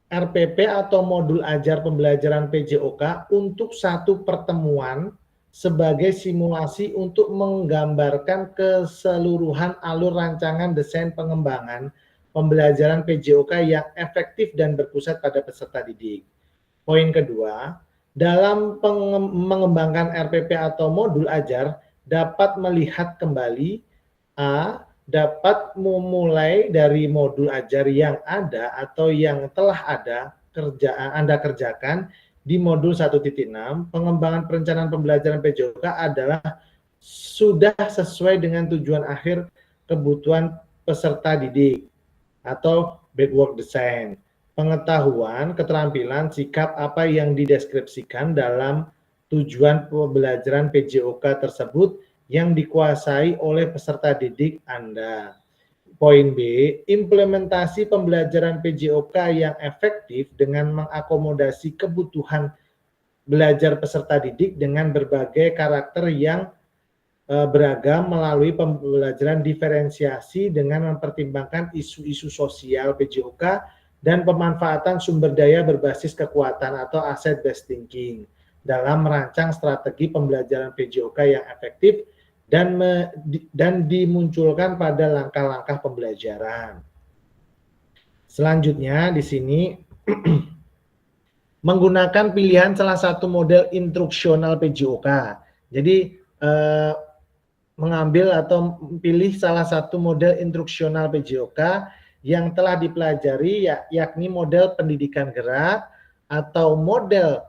RPP atau modul ajar pembelajaran PJOK untuk satu pertemuan sebagai simulasi untuk menggambarkan keseluruhan alur rancangan desain pengembangan pembelajaran PJOK yang efektif dan berpusat pada peserta didik. Poin kedua, dalam mengembangkan RPP atau modul ajar dapat melihat kembali dapat memulai dari modul ajar yang ada atau yang telah ada Anda kerjakan di modul 1.6. Pengembangan perencanaan pembelajaran PJOK adalah sudah sesuai dengan tujuan akhir kebutuhan peserta didik atau backward design. Pengetahuan, keterampilan, sikap apa yang dideskripsikan dalam tujuan pembelajaran PJOK tersebut yang dikuasai oleh peserta didik Anda. Poin B, implementasi pembelajaran PJOK yang efektif dengan mengakomodasi kebutuhan belajar peserta didik dengan berbagai karakter yang beragam melalui pembelajaran diferensiasi dengan mempertimbangkan isu-isu sosial PJOK dan pemanfaatan sumber daya berbasis kekuatan atau asset based thinking dalam merancang strategi pembelajaran PJOK yang efektif dan dimunculkan pada langkah-langkah pembelajaran. Selanjutnya di sini menggunakan pilihan salah satu model instruksional PJOK. Jadi mengambil atau pilih salah satu model instruksional PJOK yang telah dipelajari yakni model pendidikan gerak atau model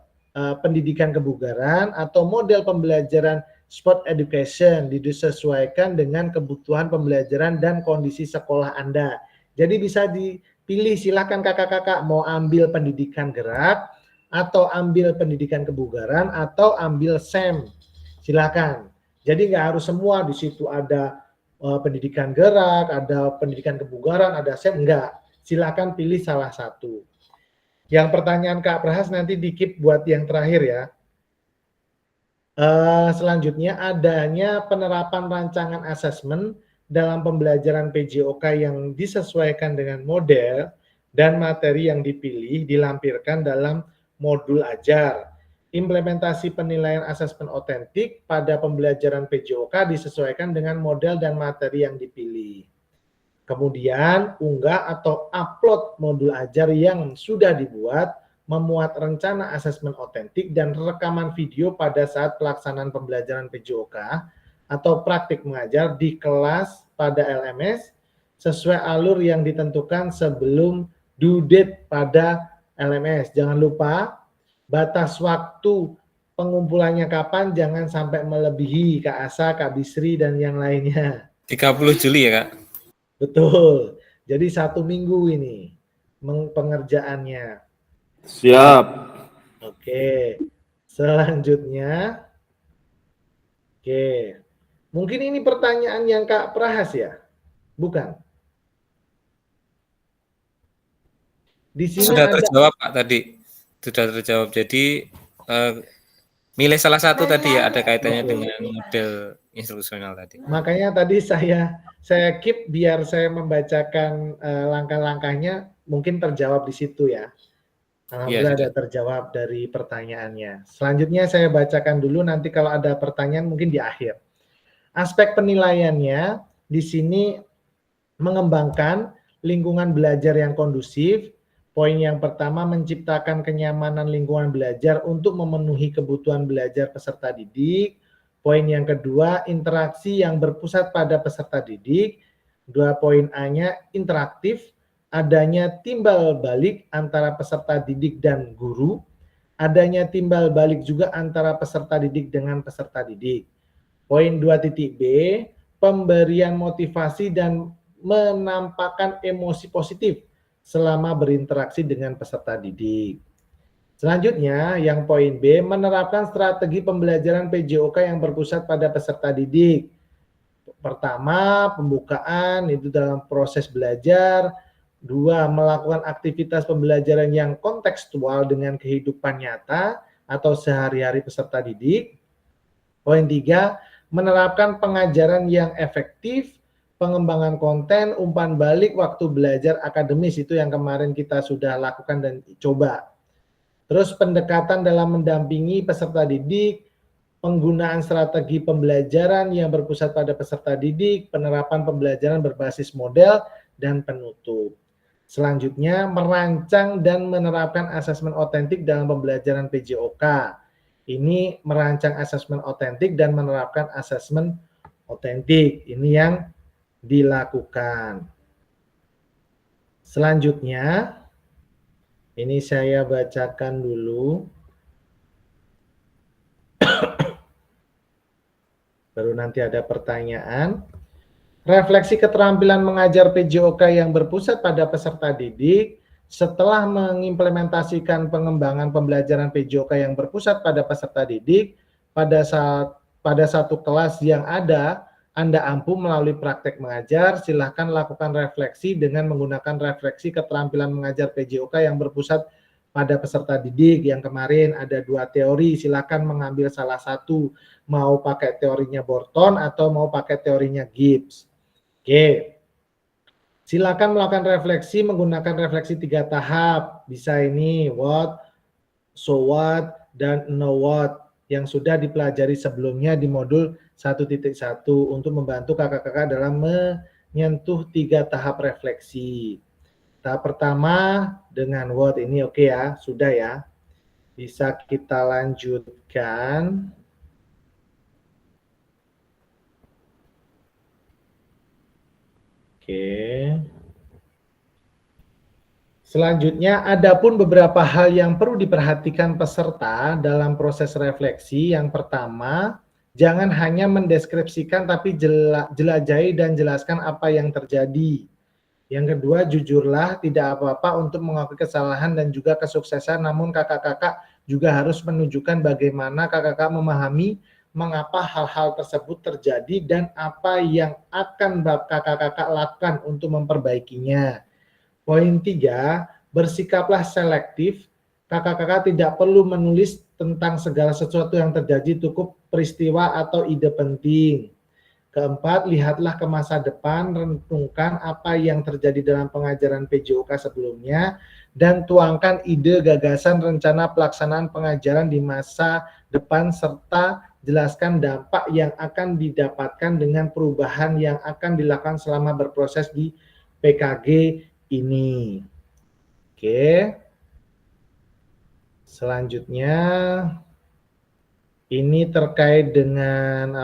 pendidikan kebugaran atau model pembelajaran sport education disesuaikan dengan kebutuhan pembelajaran dan kondisi sekolah Anda. Jadi bisa dipilih, silakan kakak-kakak mau ambil pendidikan gerak atau ambil pendidikan kebugaran atau ambil SEM. Silakan. Jadi nggak harus semua di situ ada pendidikan gerak, ada pendidikan kebugaran, ada SEM, enggak. Silakan pilih salah satu. Yang pertanyaan Kak Prahas nanti dikip buat yang terakhir ya. Selanjutnya adanya penerapan rancangan asesmen dalam pembelajaran PJOK yang disesuaikan dengan model dan materi yang dipilih dilampirkan dalam modul ajar. Implementasi penilaian asesmen otentik pada pembelajaran PJOK disesuaikan dengan model dan materi yang dipilih. Kemudian unggah atau upload modul ajar yang sudah dibuat, memuat rencana asesmen otentik dan rekaman video pada saat pelaksanaan pembelajaran PJOK atau praktik mengajar di kelas pada LMS sesuai alur yang ditentukan sebelum due date pada LMS. Jangan lupa batas waktu pengumpulannya kapan, jangan sampai melebihi Kak Asa, Kak Bisri, dan yang lainnya. 30 Juli ya Kak? Betul. Jadi 1 minggu ini pengerjaannya. Siap. Oke. Selanjutnya. Oke. Mungkin ini pertanyaan yang Kak Prahas ya? Bukan? Di sini sudah ada... terjawab Pak tadi. Sudah terjawab. Jadi milih salah satu tadi ya, ada kaitannya dengan model instruksional tadi. Makanya tadi saya keep biar saya membacakan langkah-langkahnya mungkin terjawab di situ ya. Alhamdulillah ada terjawab dari pertanyaannya. Selanjutnya saya bacakan dulu, nanti kalau ada pertanyaan mungkin di akhir. Aspek penilaiannya di sini mengembangkan lingkungan belajar yang kondusif. Poin yang pertama, menciptakan kenyamanan lingkungan belajar untuk memenuhi kebutuhan belajar peserta didik. Poin yang kedua, interaksi yang berpusat pada peserta didik. 2 poin A-nya interaktif, adanya timbal balik antara peserta didik dan guru, adanya timbal balik juga antara peserta didik dengan peserta didik. Poin 2.B, pemberian motivasi dan menampakkan emosi positif selama berinteraksi dengan peserta didik. Selanjutnya, yang poin B, menerapkan strategi pembelajaran PJOK yang berpusat pada peserta didik. Pertama, pembukaan itu dalam proses belajar. 2, melakukan aktivitas pembelajaran yang kontekstual dengan kehidupan nyata atau sehari-hari peserta didik. Poin 3, menerapkan pengajaran yang efektif, pengembangan konten, umpan balik waktu belajar akademis, itu yang kemarin kita sudah lakukan dan coba. Terus pendekatan dalam mendampingi peserta didik, penggunaan strategi pembelajaran yang berpusat pada peserta didik, penerapan pembelajaran berbasis model, dan penutup. Selanjutnya, merancang dan menerapkan asesmen otentik dalam pembelajaran PJOK. Ini merancang asesmen otentik dan menerapkan asesmen otentik. Ini yang dilakukan. Selanjutnya, ini saya bacakan dulu. Baru nanti ada pertanyaan. Refleksi keterampilan mengajar PJOK yang berpusat pada peserta didik. Setelah mengimplementasikan pengembangan pembelajaran PJOK yang berpusat pada peserta didik, pada satu kelas yang ada, Anda ampuh melalui praktek mengajar, silakan lakukan refleksi dengan menggunakan refleksi keterampilan mengajar PJOK yang berpusat pada peserta didik. Yang kemarin ada 2 teori, silakan mengambil salah satu, mau pakai teorinya Borton atau mau pakai teorinya Gibbs. Oke. Silakan melakukan refleksi menggunakan refleksi 3 tahap. Bisa ini what, so what, dan know what yang sudah dipelajari sebelumnya di modul 1.1 untuk membantu kakak-kakak dalam menyentuh 3 tahap refleksi. Tahap pertama dengan what ini oke ya, sudah ya. Bisa kita lanjutkan. Oke. Selanjutnya, ada pun beberapa hal yang perlu diperhatikan peserta dalam proses refleksi. Yang pertama, jangan hanya mendeskripsikan tapi jelajahi dan jelaskan apa yang terjadi. Yang kedua, jujurlah, tidak apa-apa untuk mengakui kesalahan dan juga kesuksesan, namun kakak-kakak juga harus menunjukkan bagaimana kakak-kakak memahami mengapa hal-hal tersebut terjadi dan apa yang akan kakak-kakak lakukan untuk memperbaikinya. Poin 3, bersikaplah selektif. Kakak-kakak tidak perlu menulis tentang segala sesuatu yang terjadi, cukup peristiwa atau ide penting. Keempat, lihatlah ke masa depan, renungkan apa yang terjadi dalam pengajaran PJOK sebelumnya, dan tuangkan ide, gagasan, rencana pelaksanaan pengajaran di masa depan, serta jelaskan dampak yang akan didapatkan dengan perubahan yang akan dilakukan selama berproses di PKG ini. Oke. Selanjutnya ini terkait dengan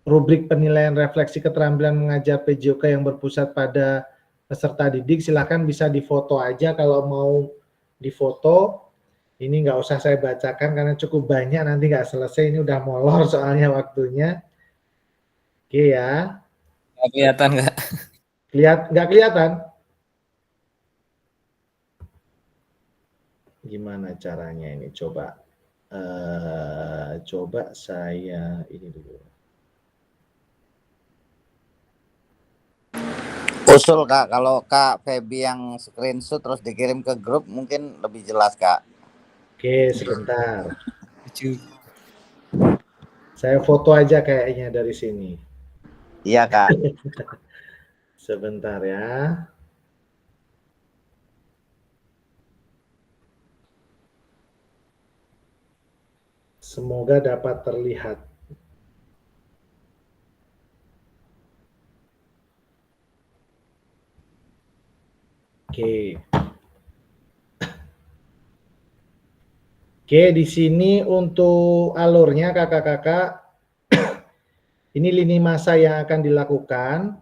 rubrik penilaian refleksi keterampilan mengajar PJOK yang berpusat pada peserta didik. Silakan bisa difoto aja kalau mau difoto. Ini nggak usah saya bacakan karena cukup banyak, nanti nggak selesai. Ini udah molor soalnya waktunya. Oke ya. Nggak kelihatan nggak? Nggak kelihatan? Gimana caranya ini? Coba saya ini dulu. Usul Kak, kalau Kak Feby yang screenshot terus dikirim ke grup mungkin lebih jelas Kak. Oke, sebentar. Saya foto aja kayaknya dari sini. Iya Kak. Sebentar ya. Semoga dapat terlihat. Oke. Oke, di sini untuk alurnya kakak-kakak, ini lini masa yang akan dilakukan,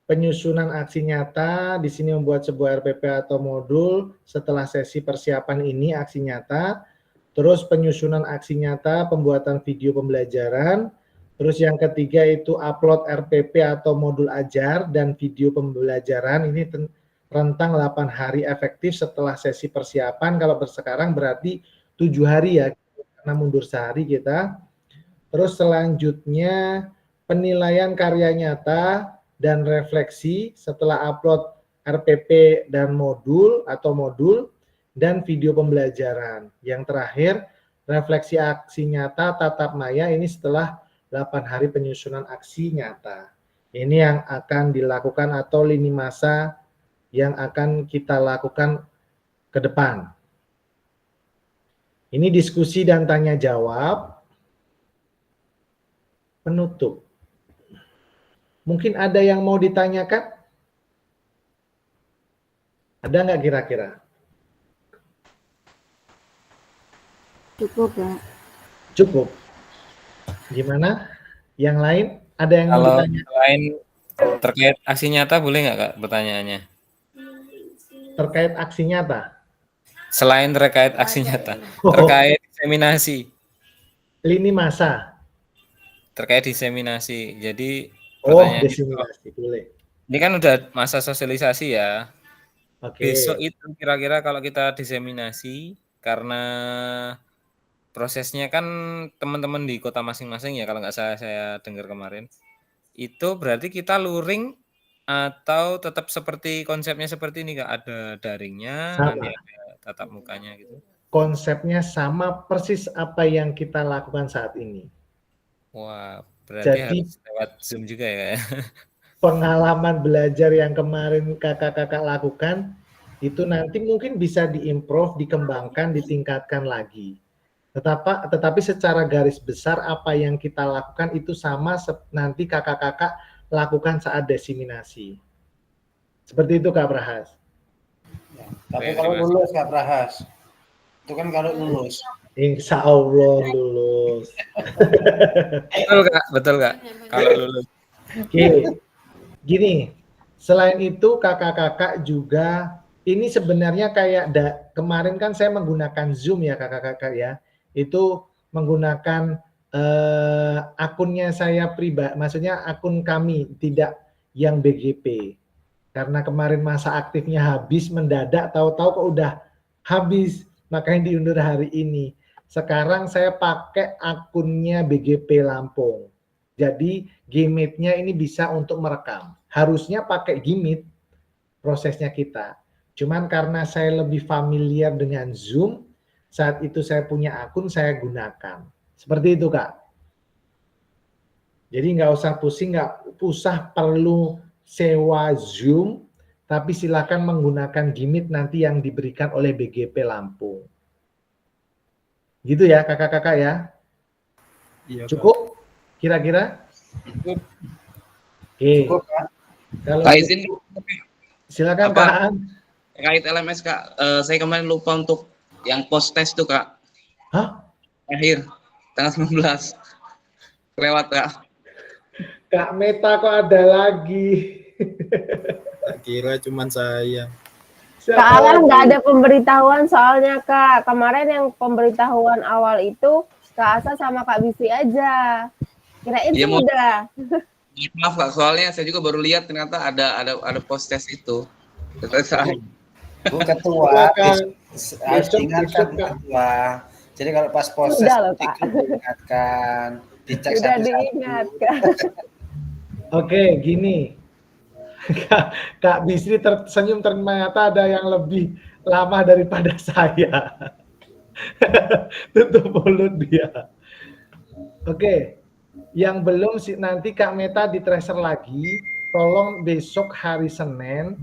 penyusunan aksi nyata, di sini membuat sebuah RPP atau modul, setelah sesi persiapan ini aksi nyata, terus penyusunan aksi nyata, pembuatan video pembelajaran, terus yang ketiga itu upload RPP atau modul ajar dan video pembelajaran, ini rentang 8 hari efektif setelah sesi persiapan. Kalau sekarang berarti 7 hari ya, karena mundur sehari kita. Terus selanjutnya penilaian karya nyata dan refleksi setelah upload RPP dan modul dan video pembelajaran. Yang terakhir, refleksi aksi nyata tatap maya ini setelah 8 hari penyusunan aksi nyata. Ini yang akan dilakukan atau lini masa yang akan kita lakukan ke depan. Ini diskusi dan tanya jawab. Penutup. Mungkin ada yang mau ditanyakan? Ada nggak kira-kira? Cukup, Pak. Cukup. Gimana? Yang lain? Ada yang mau Kalau ditanya? selain terkait aksi nyata boleh nggak Kak pertanyaannya? Terkait aksi nyata? Selain terkait aksi nyata, Oh. terkait diseminasi. Lini masa. Terkait diseminasi. Jadi Oh, pertanyaannya, diseminasi, boleh. ini kan udah masa sosialisasi ya. Oke. Besok itu kira-kira kalau kita diseminasi, karena prosesnya kan teman-teman di kota masing-masing ya, kalau nggak salah saya dengar kemarin. Itu berarti kita luring atau tetap seperti konsepnya seperti ini Kak, ada daringnya, Sama. nanti ada tatap mukanya gitu. Konsepnya sama persis apa yang kita lakukan saat ini. Wah, berarti Jadi harus lewat Zoom juga ya. pengalaman belajar yang kemarin kakak-kakak lakukan itu nanti mungkin bisa diimprove, dikembangkan, ditingkatkan lagi. Tetapi secara garis besar apa yang kita lakukan itu sama nanti kakak-kakak lakukan saat diseminasi. Seperti itu Kak Prahas. Ya, tapi kalau lulus Kak Prahas, itu kan kalau lulus. Insya Allah lulus. Betul Kak. Kalau lulus. Oke, gini. Selain itu kakak-kakak juga ini sebenarnya kayak kemarin kan saya menggunakan Zoom ya kakak-kakak ya. Itu menggunakan akunnya saya pribadi, maksudnya akun kami, tidak yang BGP. Karena kemarin masa aktifnya habis mendadak, tahu-tahu kok udah habis, makanya diundur hari ini. Sekarang saya pakai akunnya BGP Lampung. Jadi Gmeet-nya ini bisa untuk merekam. Harusnya pakai Gmeet prosesnya kita. Cuman karena saya lebih familiar dengan Zoom, saat itu saya punya akun, saya gunakan. Seperti itu Kak. Jadi nggak usah pusing, nggak usah perlu sewa Zoom, tapi silakan menggunakan Gmeet nanti yang diberikan oleh BGP Lampung. Gitu ya kakak-kakak ya. Iya, cukup kira-kira? Cukup. Oke. Cukup Kak. Kalau Kak izin silakan apa, Kak Aan. terkait LMS Kak, saya kemarin lupa untuk yang post test tuh Kak. Hah? Akhir tanggal 19. Lewat Kak. Kak Meta kok ada lagi? Tak kira cuman saya. Kak Alan nggak ada pemberitahuan soalnya Kak. Kemarin yang pemberitahuan awal itu Kak Asa sama Kak Bisi aja. Kirain Iya, sudah. Maaf Kak, soalnya saya juga baru lihat ternyata ada post test itu. Bu Ketua, harus diingatkan Bu Ketua. Jadi kalau pas proses diingatkan, dicek sudah satu-satu. diingatkan. Oke, gini. Kak Bisri tersenyum ternyata ada yang lebih lama daripada saya. Tutup mulut dia. Oke, yang belum nanti Kak Meta di tracer lagi. Tolong besok hari Senin,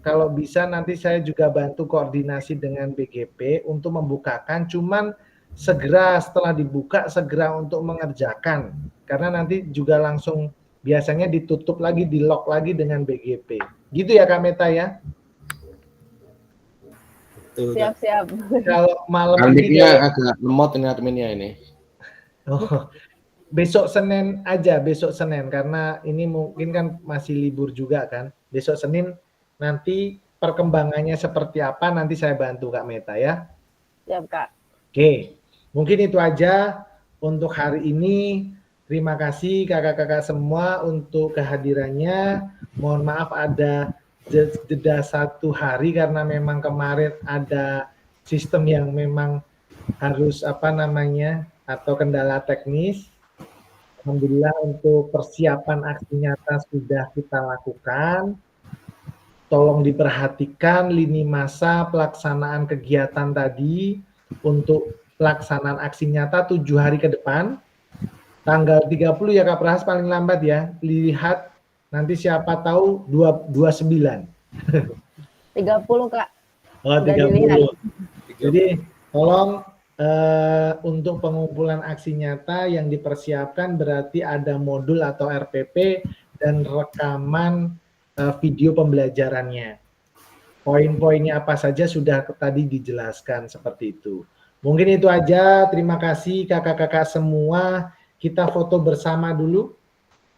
kalau bisa nanti saya juga bantu koordinasi dengan BGP untuk membukakan. Cuman segera setelah dibuka segera untuk mengerjakan. Karena nanti juga langsung biasanya ditutup lagi, di lock lagi dengan BGP. Gitu ya Kak Meta ya? Siap-siap. Kalau malam Kandiknya agak lemot ini adminnya ini. Oh, besok Senin aja, besok Senin. Karena ini mungkin kan masih libur juga kan. Besok Senin nanti perkembangannya seperti apa nanti saya bantu Kak Meta ya. Siap Kak. Oke, mungkin itu aja untuk hari ini. Terima kasih kakak-kakak semua untuk kehadirannya. Mohon maaf ada jeda 1 hari karena memang kemarin ada sistem yang memang harus atau kendala teknis. Alhamdulillah untuk persiapan aksi nyata sudah kita lakukan. Tolong diperhatikan lini masa pelaksanaan kegiatan tadi untuk pelaksanaan aksi nyata 7 hari ke depan. Tanggal 30 ya Kak Prahas paling lambat ya. Lihat nanti siapa tahu 29. 30 Kak. Oh, 30. Jadi tolong untuk pengumpulan aksi nyata yang dipersiapkan berarti ada modul atau RPP dan rekaman video pembelajarannya. Poin-poinnya apa saja sudah tadi dijelaskan seperti itu. Mungkin itu aja. Terima kasih kakak-kakak semua. Kita foto bersama dulu.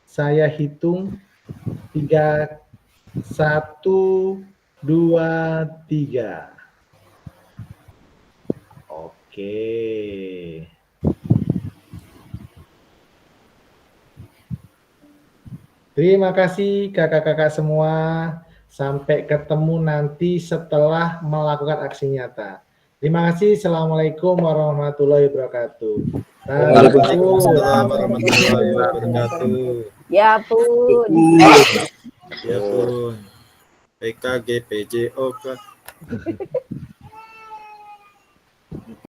Saya hitung 3, 1, 2, 3. Oke. Terima kasih kakak-kakak semua. Sampai ketemu nanti setelah melakukan aksi nyata. Terima kasih. Assalamualaikum warahmatullahi wabarakatuh. Waalaikumsalam warahmatullahi wabarakatuh. Ya pun. Ya pun. PKG PJOK.